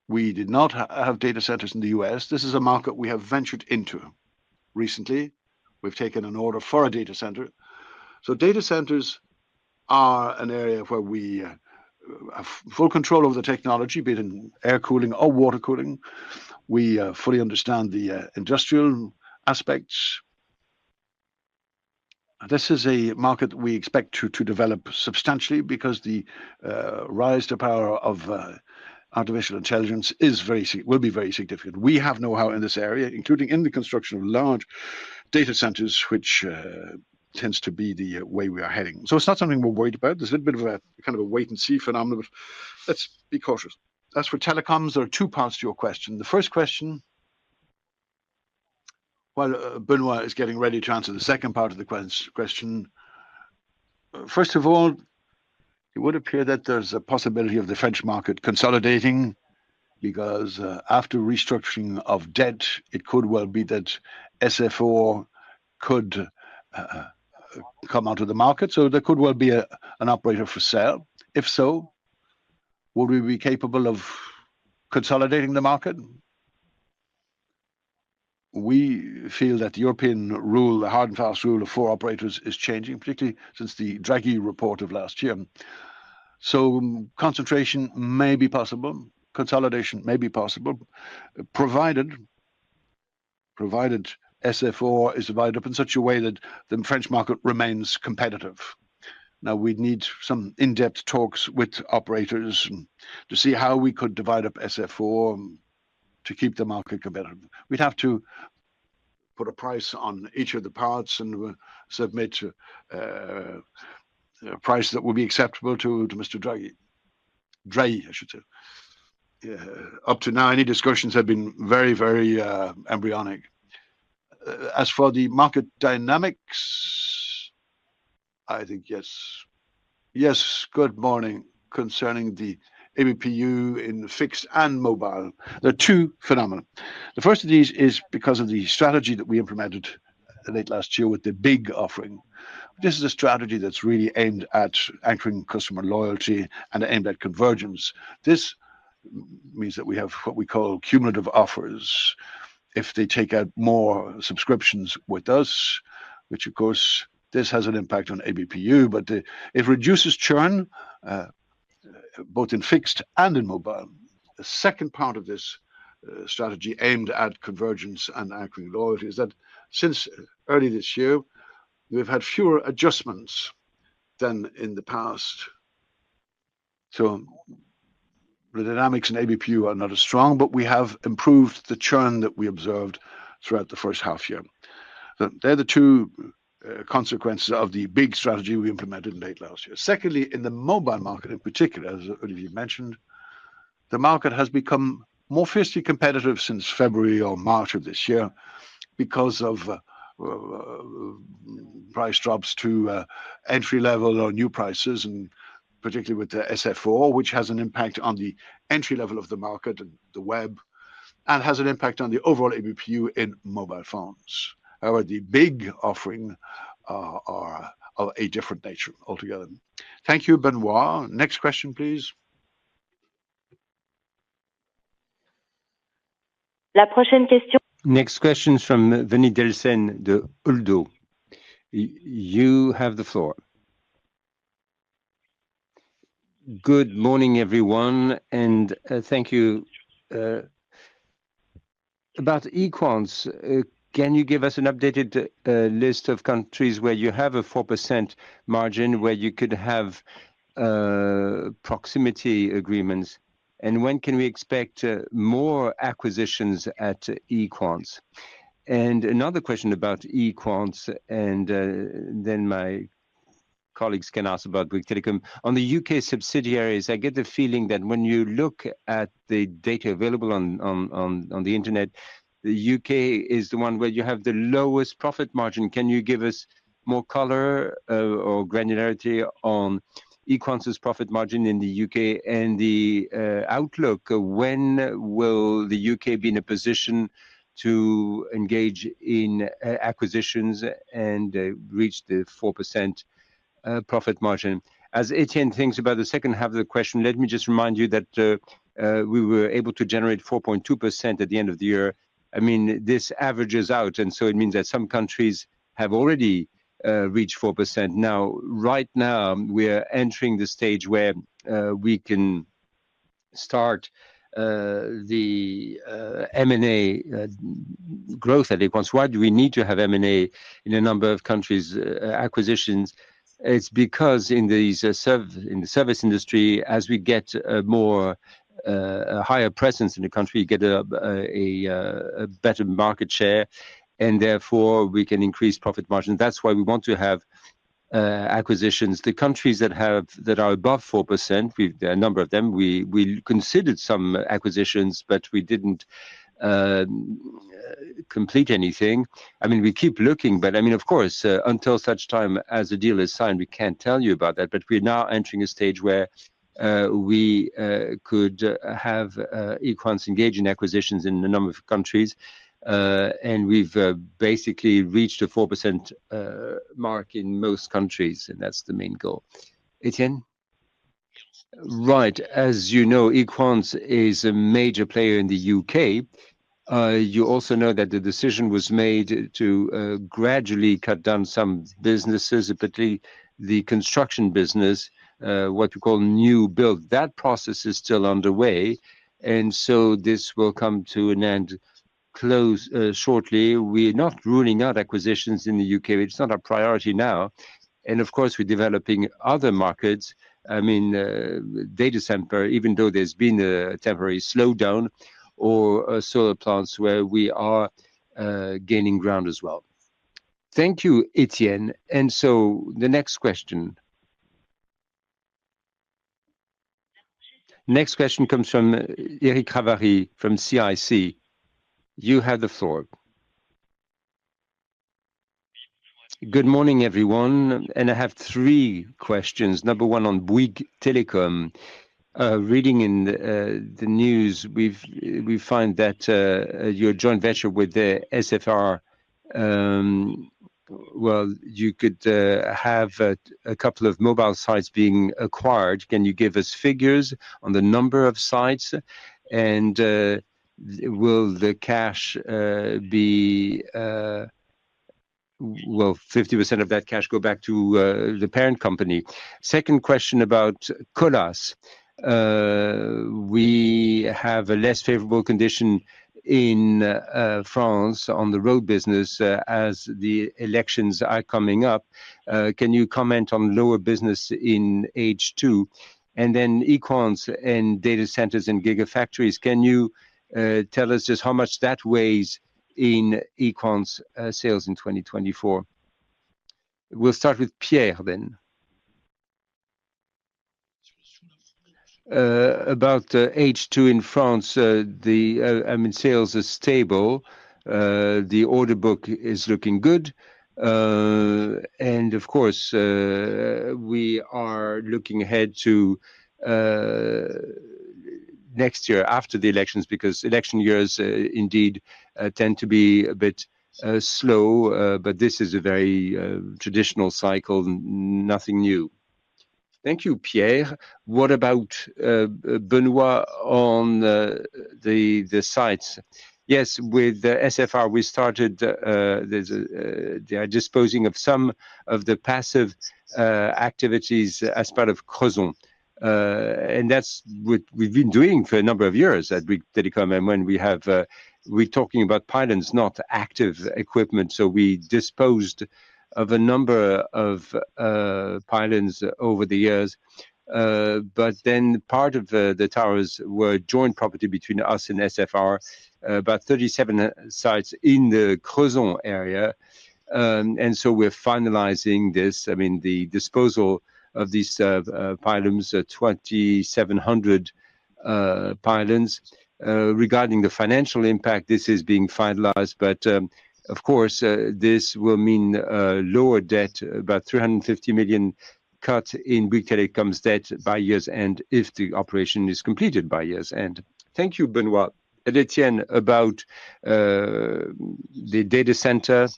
we did not have data centers in the US. This is a market we have ventured into recently. We've taken an order for a data center. So data centers are an area where we have full control over the technology, be it in air cooling or water cooling. We fully understand the industrial aspects. This is a market we expect to develop substantially because the rise to power of artificial intelligence will be very significant. We have know-how in this area, including in the construction of large data centers, which tends to be the way we are heading. So it's not something we're worried about. There's a little bit of a kind of a wait and see phenomenon, but let's be cautious. As for telecoms, there are two parts to your question. The first question, while Benoit is getting ready to answer the second part of the question, first of all, it would appear that there's a possibility of the French market consolidating because after restructuring of debt, it could well be that SFO could come onto the market. So there could well be an operator for sale. If so, would we be capable of consolidating the market? We feel that the European rule, the hard and fast rule of 4 operators, is changing, particularly since the Draghi report of last year. So concentration may be possible, consolidation may be possible, provided SFO is divided up in such a way that the French market remains competitive. Now, we'd need some in-depth talks with operators to see how we could divide up SFO to keep the market competitive. We'd have to put a price on each of the parts and submit a price that would be acceptable to Mr. Draghi, I should say. Up to now, any discussions have been very, very embryonic. As for the market dynamics, I think yes. Yes, good morning. Concerning the ABPU in fixed and mobile, there are two phenomena. The first of these is because of the strategy that we implemented late last year with the big offering. This is a strategy that's really aimed at anchoring customer loyalty and aimed at convergence. This means that we have what we call cumulative offers. If they take out more subscriptions with us, which of course this has an impact on ABPU, but it reduces churn both in fixed and in mobile. The second part of this strategy aimed at convergence and anchoring loyalty is that since early this year, we've had fewer adjustments than in the past. So the dynamics in ABPU are not as strong, but we have improved the churn that we observed throughout the first half year. So they're the two consequences of the big strategy we implemented late last year. Secondly, in the mobile market in particular, as Olivier mentioned, the market has become more fiercely competitive since February or March of this year because of price drops to entry level or new prices, and particularly with the SFO, which has an impact on the entry level of the market and the web, and has an impact on the overall ABPU in mobile phones. However, the big offering are of a different nature altogether. Thank you, Benoit. Next question, please. La prochaine question. Next question from Vinny Delsen de Uldo. You have the floor. Good morning, everyone, and thank you. About Equans, can you give us an updated list of countries where you have a 4% margin, where you could have proximity agreements? And when can we expect more acquisitions at Equans? And another question about Equans, and then my colleagues can ask about Bouygues Telecom. On the UK subsidiaries, I get the feeling that when you look at the data available on the internet, the UK is the one where you have the lowest profit margin. Can you give us more color or granularity on Equans' profit margin in the UK and the outlook. When will the UK be in a position to engage in acquisitions and reach the 4% profit margin? As Etienne thinks about the second half of the question, let me just remind you that we were able to generate 4.2% at the end of the year. I mean, this averages out, and so it means that some countries have already reached 4%. Now, right now, we're entering the stage where we can start the M&A growth at Equans. Why do we need to have M&A in a number of countries, acquisitions? It's because in the service industry, as we get a higher presence in the country, you get a better market share, and therefore we can increase profit margin. That's why we want to have acquisitions. The countries that are above 4%, there are a number of them. We considered some acquisitions, but we didn't complete anything. I mean, we keep looking, but I mean, of course, until such time as a deal is signed, we can't tell you about that. But we're now entering a stage where we could have Equans engage in acquisitions in a number of countries, and we've basically reached a 4% mark in most countries, and that's the main goal. Etienne? Right. As you know, Equans is a major player in the UK. You also know that the decision was made to gradually cut down some businesses, particularly the construction business, what we call new build. That process is still underway, and so this will come to an end shortly. We're not ruling out acquisitions in the UK. It's not our priority now. And of course, we're developing other markets. I mean, data center, even though there's been a temporary slowdown, or solar plants where we are gaining ground as well. Thank you, Etienne. And so the next question. Next question comes from Eric Ravary from CIC. You have the floor. Good morning, everyone. And I have three questions. Number one on Bouygues Telecom. Reading in the news, we find that your joint venture with the SFR, well, you could have a couple of mobile sites being acquired. Can you give us figures on the number of sites? And will the cash be, well, 50% of that cash go back to the parent company? Second question about Colas. We have a less favorable condition in France on the road business as the elections are coming up. Can you comment on lower business in H2? And then Equans and data centers and gigafactories. Can you tell us just how much that weighs in Equans sales in 2024? We'll start with Pierre then. About H2 in France, sales are stable. The order book is looking good. And of course, we are looking ahead to next year after the elections, because election years indeed tend to be a bit slow, but this is a very traditional cycle, nothing new. Thank you, Pierre. What about Benoit on the sites? Yes, with SFR, we started, they are disposing of some of the passive activities as part of Crozon. And that's what we've been doing for a number of years at Bouygues Telecom. And when we're talking about pylons, not active equipment. So we disposed of a number of pylons over the years. But then part of the towers were joint property between us and SFR, about 37 sites in the Crozon area. And so we're finalizing this. I mean, the disposal of these pylons, 2,700 pylons. Regarding the financial impact, this is being finalized, but of course, this will mean lower debt, about 350 million cut in Bouygues Telecom's debt by year's end if the operation is completed by year's end. Thank you, Benoit. And Etienne, about the data center.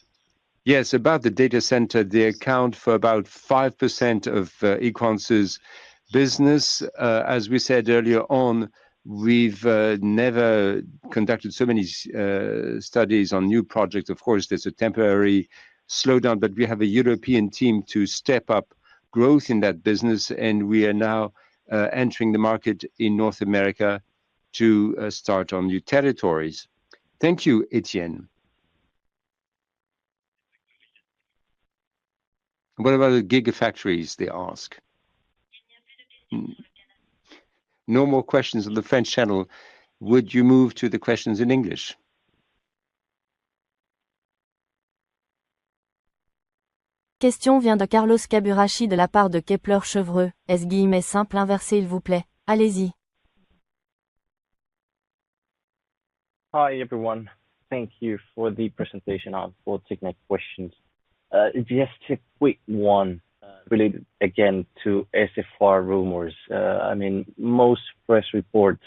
Yes, about the data center, they account for about 5% of Equans' business. As we said earlier on, we've never conducted so many studies on new projects. Of course, there's a temporary slowdown, but we have a European team to step up growth in that business, and we are now entering the market in North America to start on new territories. Thank you, Etienne. What about the gigafactories, they ask? No more questions on the French channel. Would you move to the questions in English? Question vient de Carlos Caburachi de la part de Kepler Chevreux. S simple inversé, il vous plaît. Allez-y. Hi, everyone. Thank you for the presentation and for taking my questions. Just a quick one related again to SFR rumors. I mean, most press reports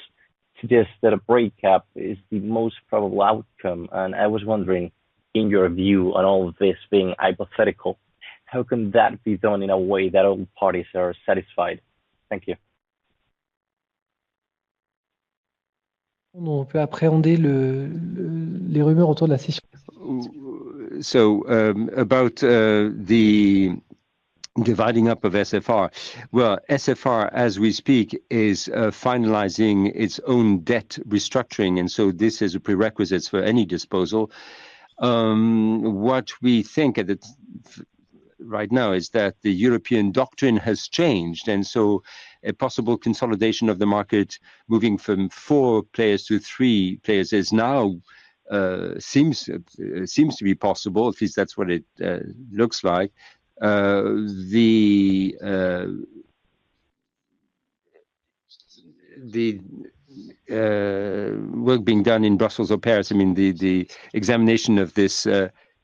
suggest that a breakup is the most probable outcome. And I was wondering, in your view on all of this being hypothetical, how can that be done in a way that all parties are satisfied? Thank you. On peut appréhender les rumeurs autour de la scission. So about the dividing up of SFR. Well, SFR, as we speak, is finalizing its own debt restructuring, and so this is a prerequisite for any disposal. What we think right now is that the European doctrine has changed, and so a possible consolidation of the market moving from 4 players to 3 players is now seems to be possible. At least that's what it looks like. The work being done in Brussels or Paris, I mean, the examination of this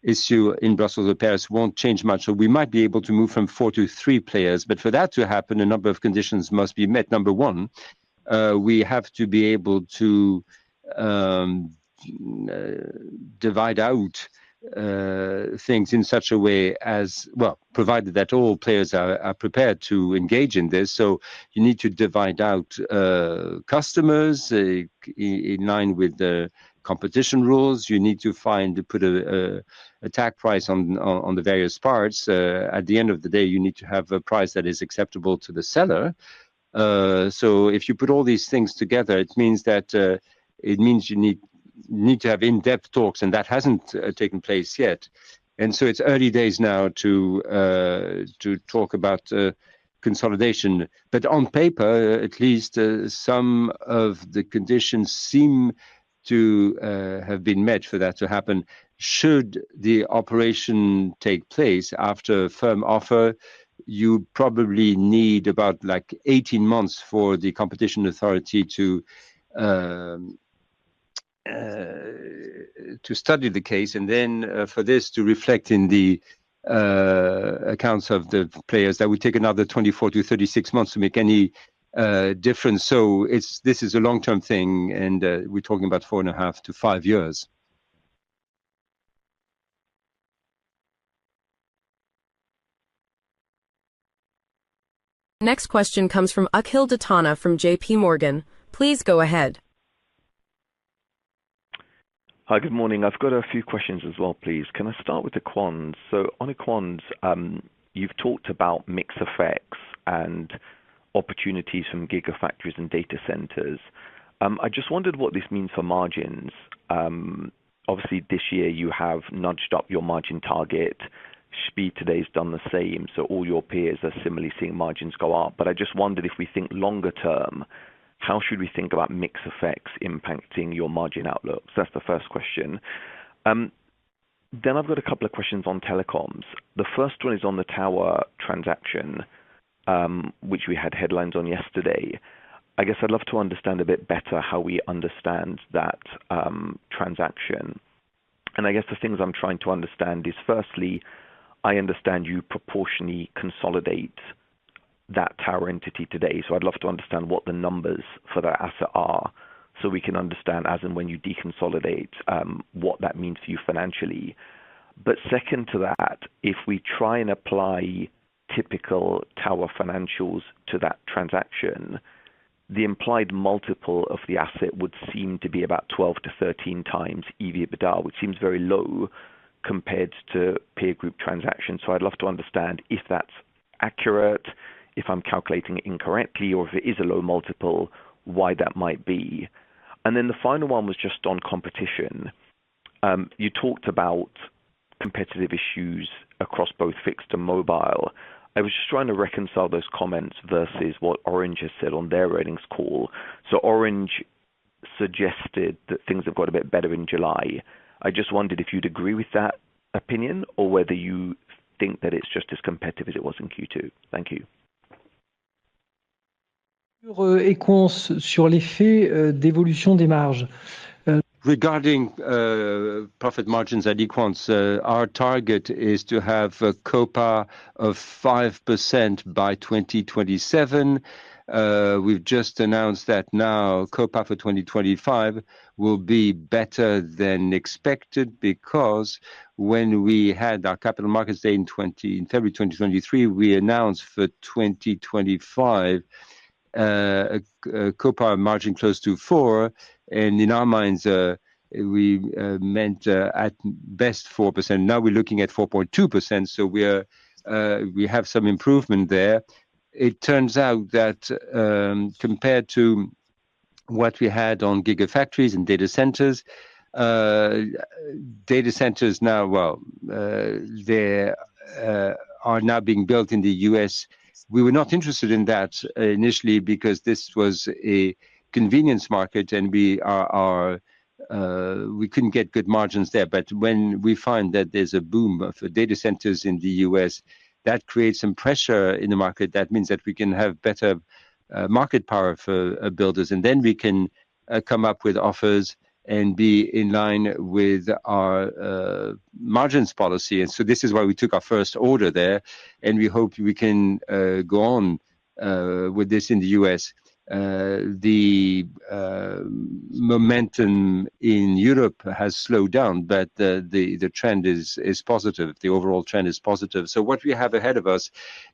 issue in Brussels or Paris won't change much. So we might be able to move from 4 to 3 players. But for that to happen, a number of conditions must be met. Number one, we have to be able to divide out things in such a way as, well, provided that all players are prepared to engage in this. So you need to divide out customers in line with the competition rules. You need to put a tag price on the various parts. At the end of the day, you need to have a price that is acceptable to the seller. So if you put all these things together, it means that you need to have in-depth talks, and that hasn't taken place yet. And so it's early days now to talk about consolidation. But on paper, at least, some of the conditions seem to have been met for that to happen. Should the operation take place after a firm offer, you probably need about 18 months for the competition authority to study the case, and then for this to reflect in the accounts of the players. That would take another 24 to 36 months to make any difference. So this is a long-term thing, and we're talking about 4.5 to 5 years. Next question comes from Akhil Dattana from JP Morgan. Please go ahead. Hi, good morning. I've got a few questions as well, please. Can I start with Equans? So on Equans, you've talked about mix effects and opportunities from gigafactories and data centers. I just wondered what this means for margins. Obviously, this year you have nudged up your margin target. Speed today's done the same, so all your peers are similarly seeing margins go up. But I just wondered, if we think longer term, how should we think about mix effects impacting your margin outlook? So that's the first question. Then I've got a couple of questions on telecoms. The first one is on the tower transaction, which we had headlines on yesterday. I guess I'd love to understand a bit better how we understand that transaction. And I guess the things I'm trying to understand is, firstly, I understand you proportionally consolidate that tower entity today. So I'd love to understand what the numbers for that asset are, so we can understand as and when you deconsolidate, what that means for you financially. But second to that, if we try and apply typical tower financials to that transaction, the implied multiple of the asset would seem to be about 12 to 13 times EV/EBITDA, which seems very low compared to peer group transactions. So I'd love to understand if that's accurate, if I'm calculating it incorrectly, or if it is a low multiple, why that might be. And then the final one was just on competition. You talked about competitive issues across both fixed and mobile. I was just trying to reconcile those comments versus what Orange has said on their earnings call. So Orange suggested that things have got a bit better in July. I just wondered if you'd agree with that opinion, or whether you think that it's just as competitive as it was in Q2. Thank you. Sur Equans, sur l'effet d'évolution des marges. Regarding profit margins at Equans, our target is to have a COPA of 5% by 2027. We've just announced that now COPA for 2025 will be better than expected, because when we had our Capital Markets Day in February 2023, we announced for 2025 a COPA margin close to 4%, and in our minds we meant at best 4%. Now we're looking at 4.2%, so we have some improvement there. It turns out that compared to what we had on gigafactories and data centers now, they are now being built in the US. We were not interested in that initially because this was a convenience market, and we couldn't get good margins there. But when we find that there's a boom for data centers in the US, that creates some pressure in the market. That means that we can have better market power for builders, and then we can come up with offers and be in line with our margins policy. And so this is why we took our first order there, and we hope we can go on with this in the US. The momentum in Europe has slowed down, but the trend is positive. The overall trend is positive. So what we have ahead of us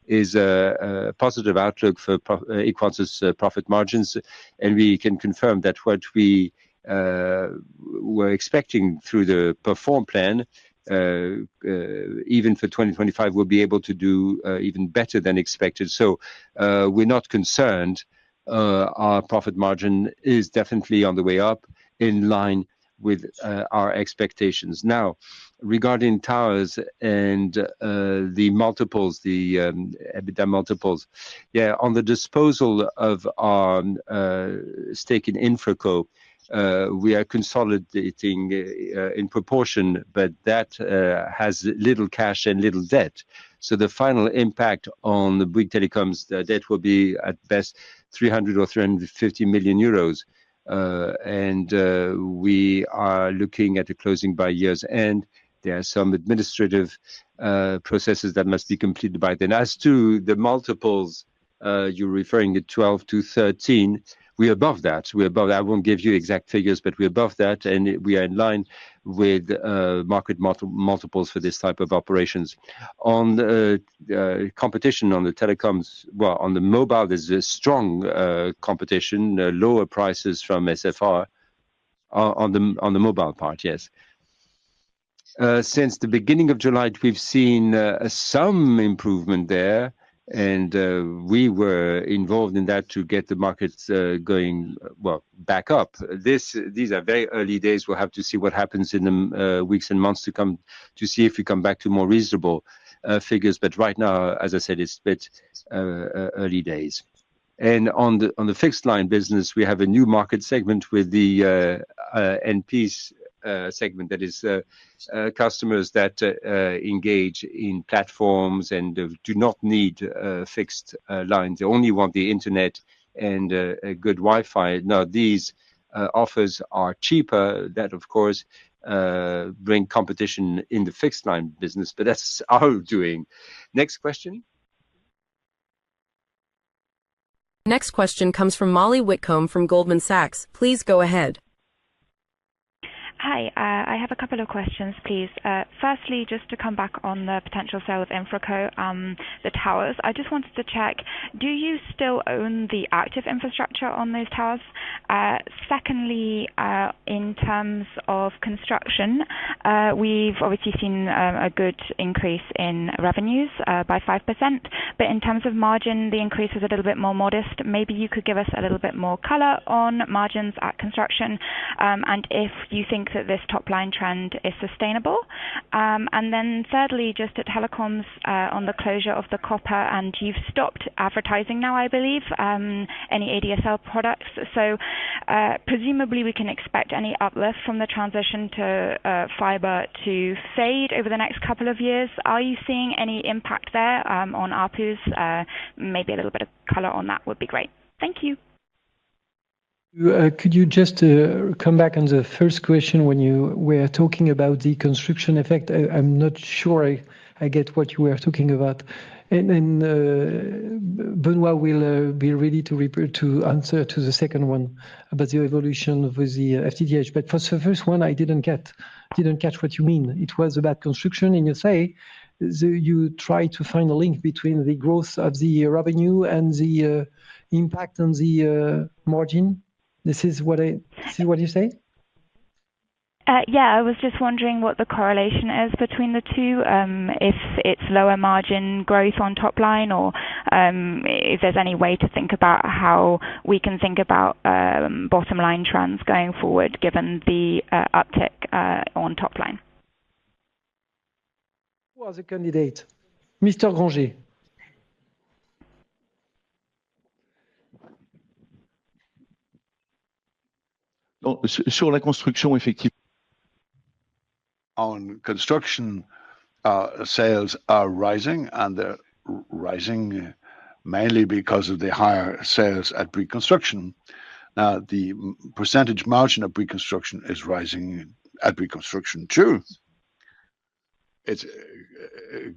is a positive outlook for Equans' profit margins, and we can confirm that what we were expecting through the Perform plan, even for 2025, we'll be able to do even better than expected. So we're not concerned. Our profit margin is definitely on the way up, in line with our expectations. Now, regarding towers and the multiples, the EBITDA multiples, on the disposal of our stake in Infraco, we are consolidating in proportion, but that has little cash and little debt. So the final impact on the Bouygues Telecom's debt will be at best 300 or 350 million euros. And we are looking at a closing by year's end. There are some administrative processes that must be completed by then. As to the multiples, you're referring to 12 to 13. We're above that. I won't give you exact figures, but we're above that, and we are in line with market multiples for this type of operations. On competition on the telecoms, well, on the mobile, there's a strong competition, lower prices from SFR on the mobile part, yes. Since the beginning of July, we've seen some improvement there, and we were involved in that to get the markets going, back up. These are very early days. We'll have to see what happens in the weeks and months to come, to see if we come back to more reasonable figures. But right now, as I said, it's a bit early days. And on the fixed line business, we have a new market segment with the NPs segment, that is customers that engage in platforms and do not need fixed lines. They only want the internet and a good Wi-Fi. Now, these offers are cheaper. That, of course, bring competition in the fixed line business, but that's our doing. Next question. next question comes from Molly Whitcomb from Goldman Sachs. Please go ahead. Hi, I have a couple of questions, please. Firstly, just to come back on the potential sale of Infraco, the towers, I just wanted to check, do you still own the active infrastructure on those towers? Secondly, in terms of construction, we've obviously seen a good increase in revenues by 5%, but in terms of margin, the increase is a little bit more modest. Maybe you could give us a little bit more color on margins at construction, and if you think that this top line trend is sustainable. And then thirdly, just at telecoms, on the closure of the copper, and you've stopped advertising now, I believe, any ADSL products. So presumably we can expect any uplift from the transition to fiber to fade over the next couple of years. Are you seeing any impact there on ARPUs? Maybe a little bit of color on that would be great. Thank you. Could you just come back on the first question when you were talking about the construction effect? I'm not sure I get what you were talking about. And Benoit will be ready to answer to the second one about the evolution of the FTTH. But for the first one, I didn't catch what you mean. It was about construction, and you say you try to find a link between the growth of the revenue and the impact on the margin. This is what you say? Yeah, I was just wondering what the correlation is between the two, if it's lower margin growth on top line, or if there's any way to think about how we can think about bottom line trends going forward, given the uptick on top line. Who was the candidate? Mr. Granger. Sur la construction, effectivement. On construction, sales are rising, and they're rising mainly because of the higher sales at pre-construction. Now, the percentage margin of pre-construction is rising at pre-construction too. It's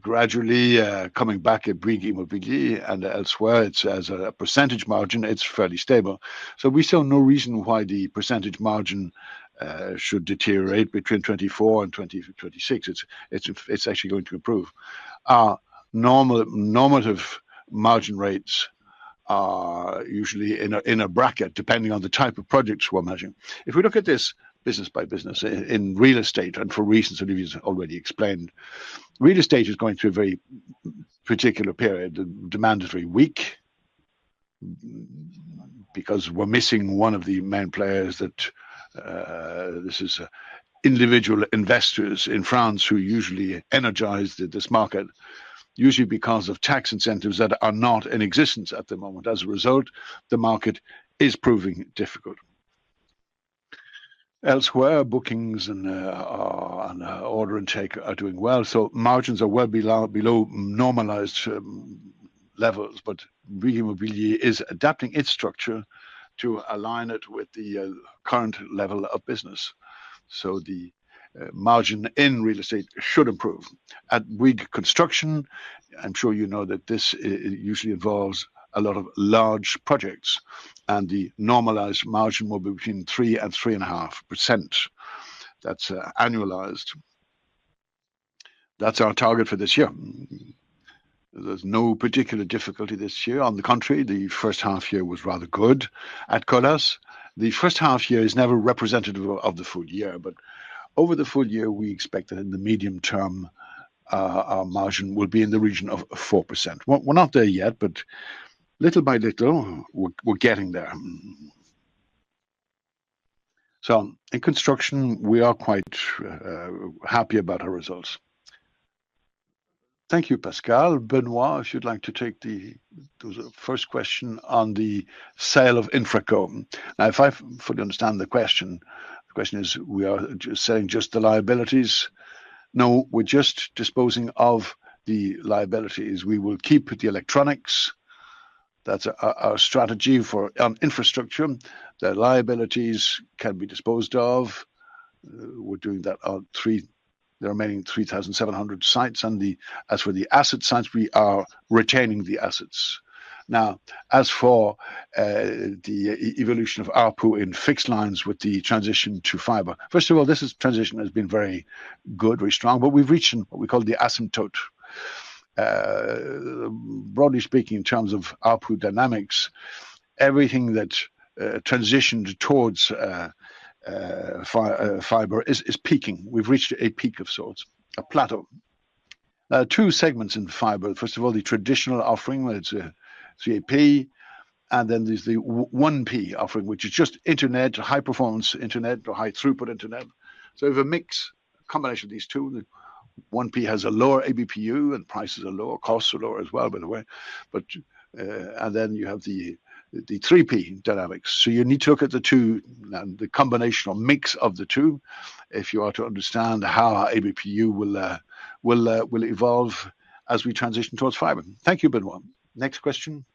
gradually coming back at Bouygues Immobilier, and elsewhere, it's as a percentage margin, it's fairly stable. So we saw no reason why the percentage margin should deteriorate between 24 and 2026. It's actually going to improve. Our normative margin rates are usually in a bracket, depending on the type of projects we're measuring. If we look at this business by business in real estate, and for reasons Olivier's already explained, real estate is going through a very particular period. The demand is very weak because we're missing one of the main players that this is individual investors in France who usually energize this market, usually because of tax incentives that are not in existence at the moment. As a result, the market is proving difficult. Elsewhere, bookings and order intake are doing well, so margins are well below normalized levels. But Bouygues Immobilier is adapting its structure to align it with the current level of business. So the margin in real estate should improve. At Bouygues Construction, I'm sure you know that this usually involves a lot of large projects, and the normalized margin will be between 3 and 3.5%. That's annualized. That's our target for this year. There's no particular difficulty this year. On the contrary, the first half year was rather good at Colas. The first half year is never representative of the full year, but over the full year, we expect that in the medium term, our margin will be in the region of 4%. We're not there yet, but little by little, we're getting there. So in construction, we are quite happy about our results. Thank you, Pascal. Benoit, if you'd like to take the first question on the sale of Infraco. Now, if I fully understand the question is, we are selling just the liabilities? No, we're just disposing of the liabilities. We will keep the electronics. That's our strategy on infrastructure. The liabilities can be disposed of. We're doing that on the remaining 3,700 sites. And as for the asset sites, we are retaining the assets. Now, as for the evolution of ARPU in fixed lines with the transition to fiber, first of all, this transition has been very good, very strong, but we've reached what we call the asymptote. Broadly speaking, in terms of ARPU dynamics, everything that transitioned towards fiber is peaking. We've reached a peak of sorts, a plateau. Two segments in fiber. First of all, the traditional offering, where it's a 3AP, and then there's the 1P offering, which is just internet, high performance internet or high throughput internet. So we have a mix, combination of these two. The 1P has a lower ABPU and prices are lower, costs are lower as well, by the way. But and then you have the 3P dynamics. So you need to look at the two and the combination or mix of the two if you are to understand how our ABPU will evolve as we transition towards fiber. Thank you, Benoit. Next question.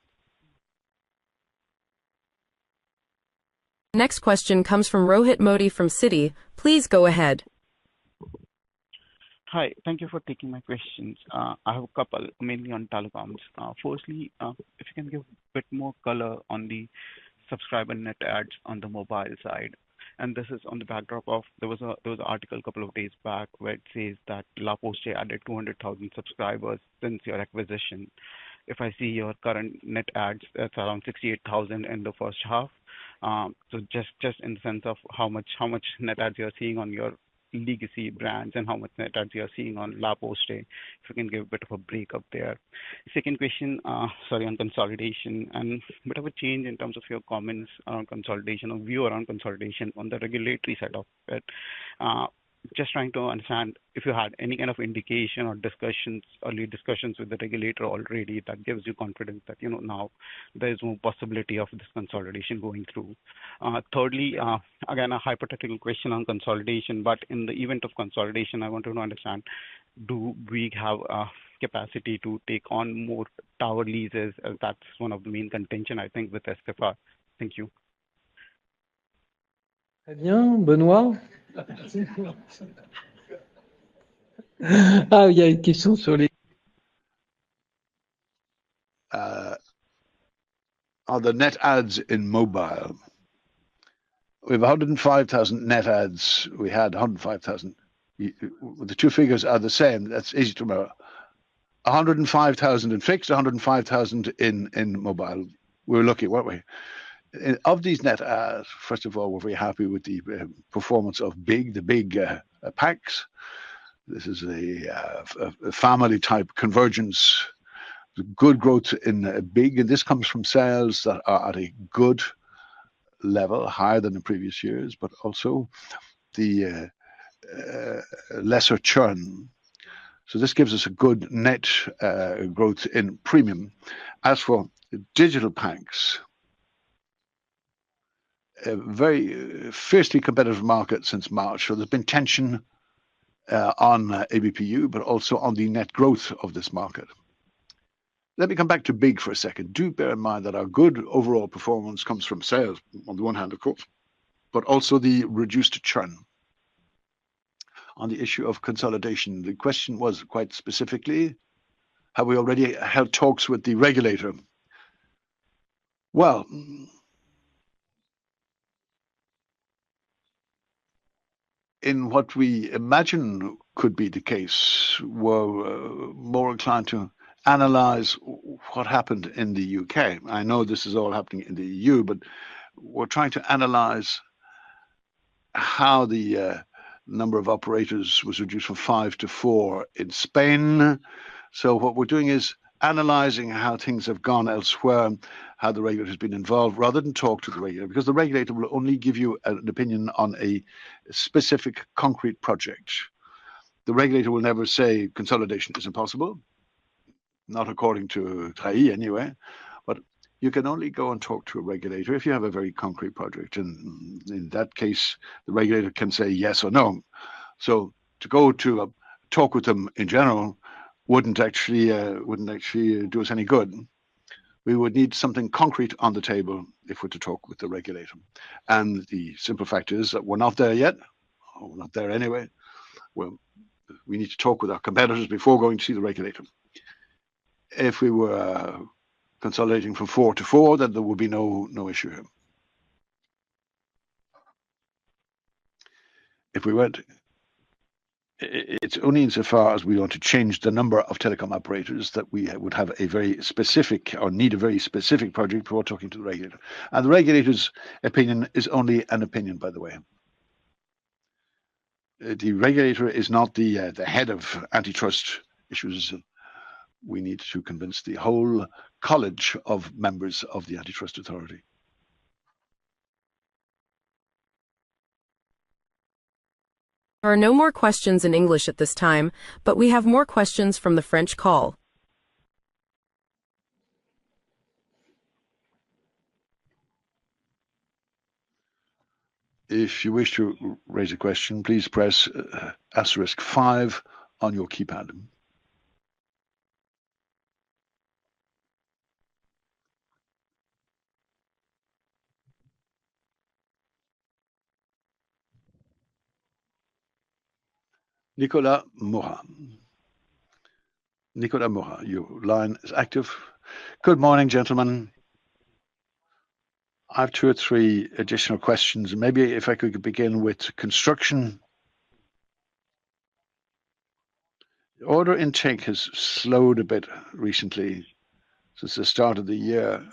Next question comes from Rohit Modi from Citi. Please go ahead. Hi, thank you for taking my questions. I have a couple, mainly on telecoms. Firstly, if you can give a bit more color on the subscriber net adds on the mobile side. And this is on the backdrop of there was an article a couple of days back where it says that La Poste added 200,000 subscribers since your acquisition. If I see your current net adds, that's around 68,000 in the first half. So just in the sense of how much net adds you're seeing on your legacy brands and how much net adds you're seeing on La Poste, if you can give a bit of a breakup there. Second question, on consolidation and a bit of a change in terms of your comments around consolidation or view around consolidation on the regulatory side of it. Just trying to understand if you had any kind of indication or early discussions with the regulator already that gives you confidence that, now there is more possibility of this consolidation going through. Thirdly, again, a hypothetical question on consolidation, but in the event of consolidation, I want to understand, do we have capacity to take on more tower leases? That's one of the main contention, I think, with SFR. Thank you. Très bien, Benoît. Ah, il y a une question sur les... Are the net adds in mobile? We have 105,000 net adds. We had 105,000. The two figures are the same. That's easy to remember. 105,000 in fixed, 105,000 in mobile. We were lucky, weren't we? Of these net adds, first of all, we're very happy with the performance of the big packs. This is a family type convergence, good growth in big, and this comes from sales that are at a good level, higher than the previous years, but also the lesser churn. So this gives us a good net growth in premium. As for digital packs, a very fiercely competitive market since March. So there's been tension on ABPU, but also on the net growth of this market. Let me come back to big for a second. Do bear in mind that our good overall performance comes from sales, on the one hand, of course, but also the reduced churn. On the issue of consolidation, the question was quite specifically, have we already held talks with the regulator? Well, in what we imagine could be the case, we're more inclined to analyze what happened in the UK. I know this is all happening in the EU, but we're trying to analyze how the number of operators was reduced from 5 to 4 in Spain. So what we're doing is analyzing how things have gone elsewhere, how the regulator has been involved, rather than talk to the regulator, because the regulator will only give you an opinion on a specific concrete project. The regulator will never say consolidation is impossible, not according to Trahi anyway, but you can only go and talk to a regulator if you have a very concrete project. And in that case, the regulator can say yes or no. So to go to talk with them in general wouldn't actually do us any good. We would need something concrete on the table if we're to talk with the regulator. And the simple fact is that we're not there yet. We're not there anyway. Well, we need to talk with our competitors before going to see the regulator. If we were consolidating from 4 to 4, then there would be no issue here. If we went, it's only insofar as we want to change the number of telecom operators that we would have a very specific or need a very specific project before talking to the regulator. And the regulator's opinion is only an opinion, by the way. The regulator is not the head of antitrust issues. We need to convince the whole college of members of the antitrust authority. There are no more questions in English at this time, but we have more questions from the French call. If you wish to raise a question, please press *5 on your keypad. Nicolas Morin. Nicolas Morin, your line is active. Good morning, gentlemen. I have 2 or 3 additional questions. Maybe if I could begin with construction. Order intake has slowed a bit recently since the start of the year.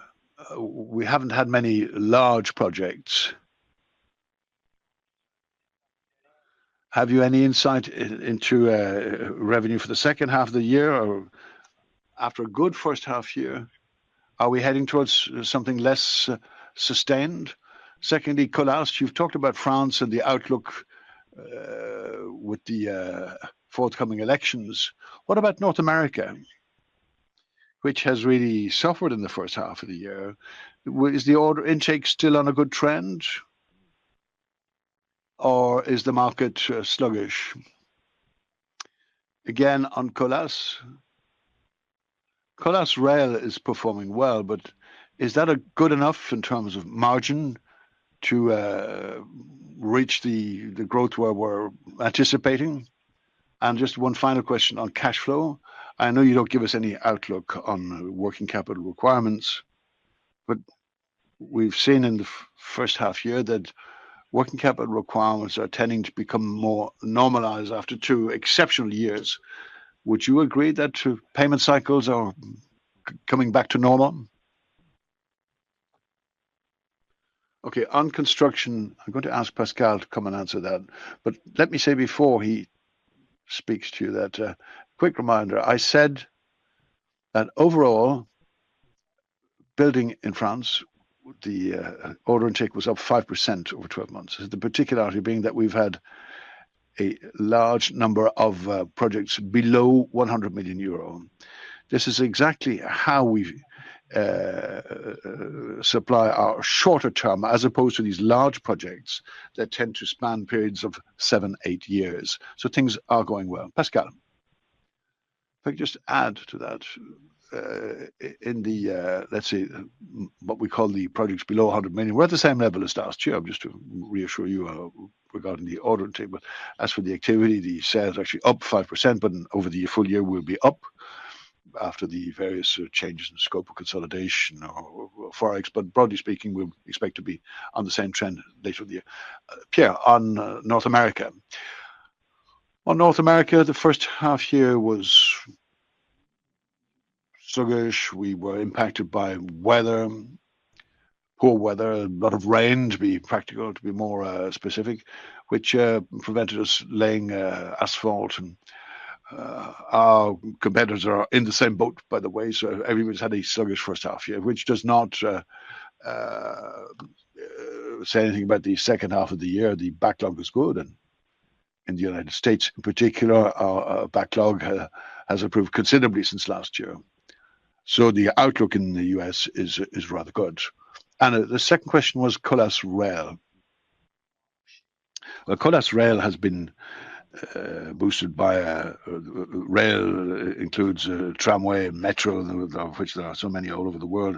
We haven't had many large projects. Have you any insight into revenue for the second half of the year, or after a good first half year? Are we heading towards something less sustained? Secondly, Colas, you've talked about France and the outlook with the forthcoming elections. What about North America, which has really suffered in the first half of the year? Is the order intake still on a good trend? Or is the market sluggish? Again, on Colas Rail is performing well, but is that a good enough in terms of margin to reach the growth where we're anticipating? And just one final question on cash flow. I know you don't give us any outlook on working capital requirements, but we've seen in the first half year that working capital requirements are tending to become more normalized after 2 exceptional years. Would you agree that payment cycles are coming back to normal? Okay, on construction, I'm going to ask Pascal to come and answer that. But let me say before he speaks to you that, quick reminder, I said that overall, building in France, the order intake was up 5% over 12 months. The particularity being that we've had a large number of projects below 100 million euro. This is exactly how we supply our shorter term, as opposed to these large projects that tend to span periods of 7-8 years. So things are going well. Pascal, if I could just add to that, in the, let's say, what we call the projects below 100 million, we're at the same level as last year, just to reassure you regarding the order intake. But as for the activity, the sales are actually up 5%, but over the full year will be up after the various changes in scope of consolidation or forex. But broadly speaking, we'll expect to be on the same trend later in the year. Pierre, on North America. On North America, the first half year was sluggish. We were impacted by weather, poor weather, a lot of rain, to be practical, to be more specific, which prevented us laying asphalt. And our competitors are in the same boat, by the way, so everybody's had a sluggish first half year, which does not say anything about the second half of the year. The backlog is good, and in the United States in particular, our backlog has improved considerably since last year. So the outlook in the US is rather good. And the second question was Colas Rail. Well, Colas Rail has been boosted by rail, includes tramway, metro, of which there are so many all over the world.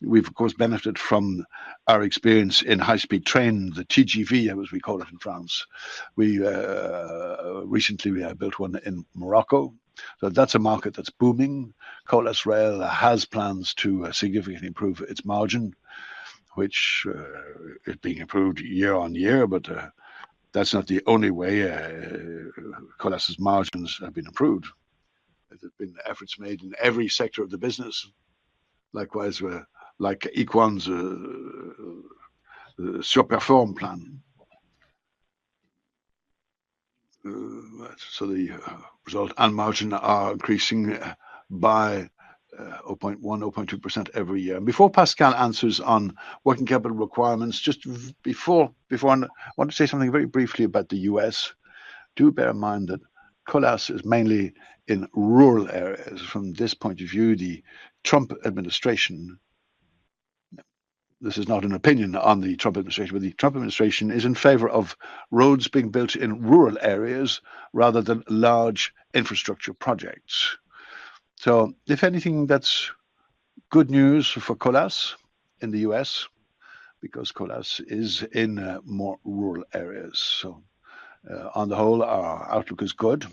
We've, of course, benefited from our experience in high-speed train, the TGV, as we call it in France. We recently built one in Morocco. So that's a market that's booming. Colas Rail has plans to significantly improve its margin, which is being improved year on year, but that's not the only way Colas's margins have been improved. There's been efforts made in every sector of the business. Likewise, like Equans Surperform plan. So the result and margin are increasing by 0.1, 0.2% every year. And before Pascal answers on working capital requirements, just before I want to say something very briefly about the US. Do bear in mind that Colas is mainly in rural areas. From this point of view, the Trump administration, this is not an opinion on the Trump administration, but the Trump administration is in favor of roads being built in rural areas rather than large infrastructure projects. So if anything, that's good news for Colas in the US, because Colas is in more rural areas. So on the whole, our outlook is good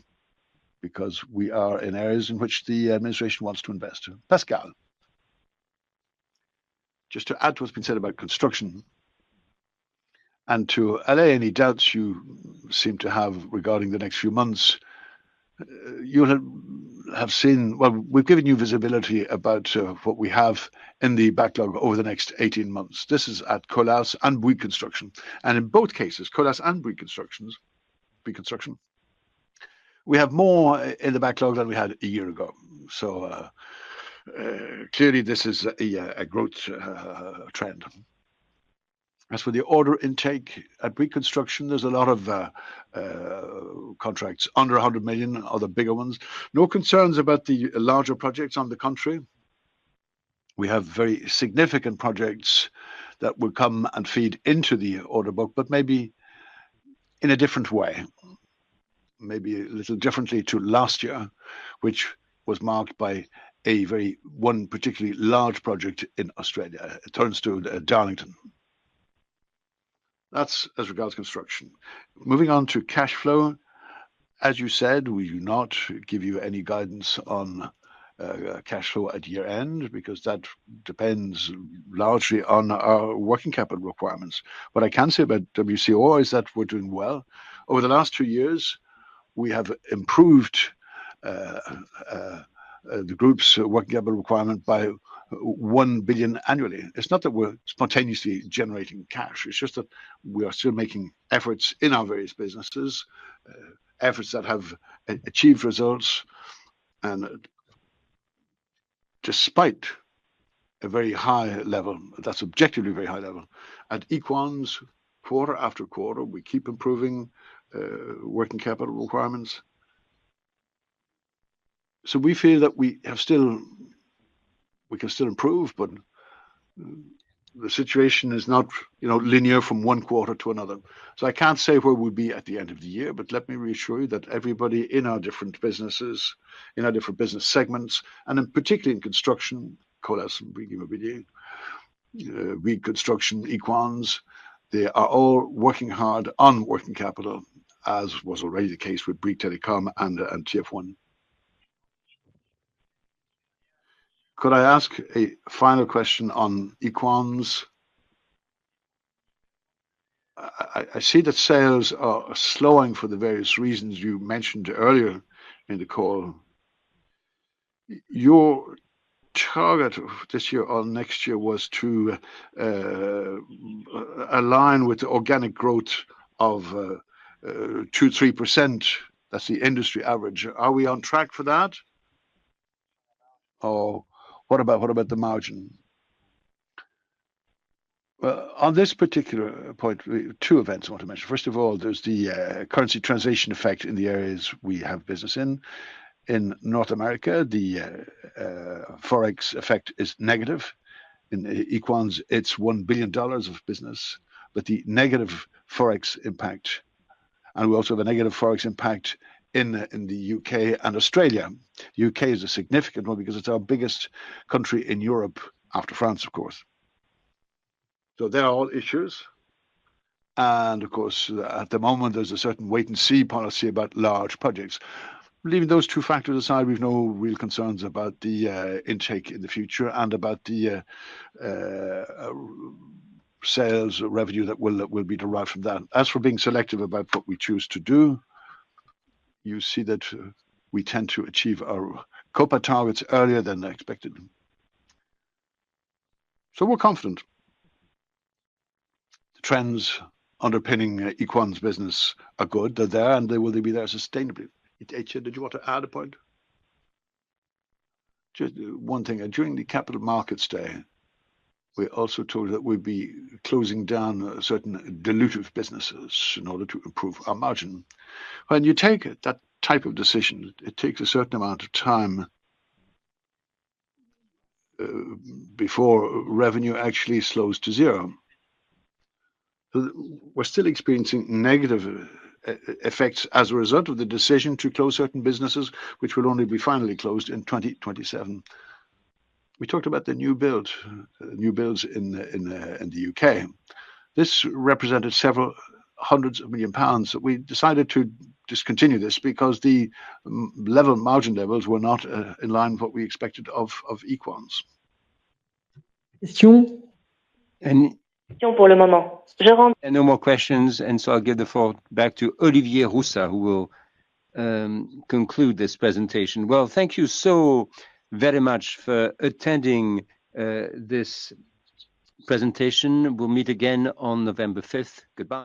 because we are in areas in which the administration wants to invest. Pascal. Just to add to what's been said about construction, and to allay any doubts you seem to have regarding the next few months, you'll have seen, well, we've given you visibility about what we have in the backlog over the next 18 months. This is at Colas and Bouygues Construction. And in both cases, Colas and Bouygues Construction, we have more in the backlog than we had a year ago. So clearly this is a growth trend. As for the order intake at Bouygues Construction, there's a lot of contracts under 100 million, other bigger ones. No concerns about the larger projects, on the contrary. We have very significant projects that will come and feed into the order book, but maybe in a different way, maybe a little differently to last year, which was marked by one particularly large project in Australia. It turns to Darlington. That's as regards construction. Moving on to cash flow. As you said, we do not give you any guidance on cash flow at year end, because that depends largely on our working capital requirements. What I can say about WCO is that we're doing well. Over the last 2 years, we have improved the group's working capital requirement by 1 billion annually. It's not that we're spontaneously generating cash. It's just that we are still making efforts in our various businesses, efforts that have achieved results. And despite a very high level, that's objectively very high level, at Equans, quarter after quarter, we keep improving working capital requirements. So we feel that we can still improve, but the situation is not, linear from one quarter to another. So I can't say where we'll be at the end of the year, but let me reassure you that everybody in our different businesses, in our different business segments, and in particularly in construction, Colas and Bouygues Immobilier, Bouygues Construction, Equans, they are all working hard on working capital, as was already the case with Bouygues Telecom and TF1. Could I ask a final question on Equans? I see that sales are slowing for the various reasons you mentioned earlier in the call. Your target this year or next year was to align with the organic growth of 2-3%. That's the industry average. Are we on track for that? Or what about the margin? Well, on this particular point, two events I want to mention. First of all, there's the currency translation effect in the areas we have business in. In North America, the forex effect is negative. In Equans, it's $1 billion of business, but the negative forex impact, and we also have a negative forex impact in the UK and Australia. The UK is a significant one because it's our biggest country in Europe, after France, of course. So they're all issues. And of course, at the moment, there's a certain wait and see policy about large projects. Leaving those two factors aside, we've no real concerns about the intake in the future and about the sales revenue that will be derived from that. As for being selective about what we choose to do, you see that we tend to achieve our COPA targets earlier than expected. So we're confident. The trends underpinning Equans business are good. They're there, and they will be there sustainably. Etienne, did you want to add a point? Just one thing. During the Capital Markets Day, we also told that we'd be closing down certain dilutive businesses in order to improve our margin. When you take that type of decision, it takes a certain amount of time before revenue actually slows to zero. So we're still experiencing negative effects as a result of the decision to close certain businesses, which will only be finally closed in 2027. We talked about the new builds in the UK. This represented several hundreds of £1 million. We decided to discontinue this because the margin levels were not in line with what we expected of Equans. Question? And Pour le moment. no more questions, and so I'll give the floor back to Olivier Roussat, who will conclude this presentation. Well, thank you so very much for attending this presentation. We'll meet again on November 5th. Goodbye.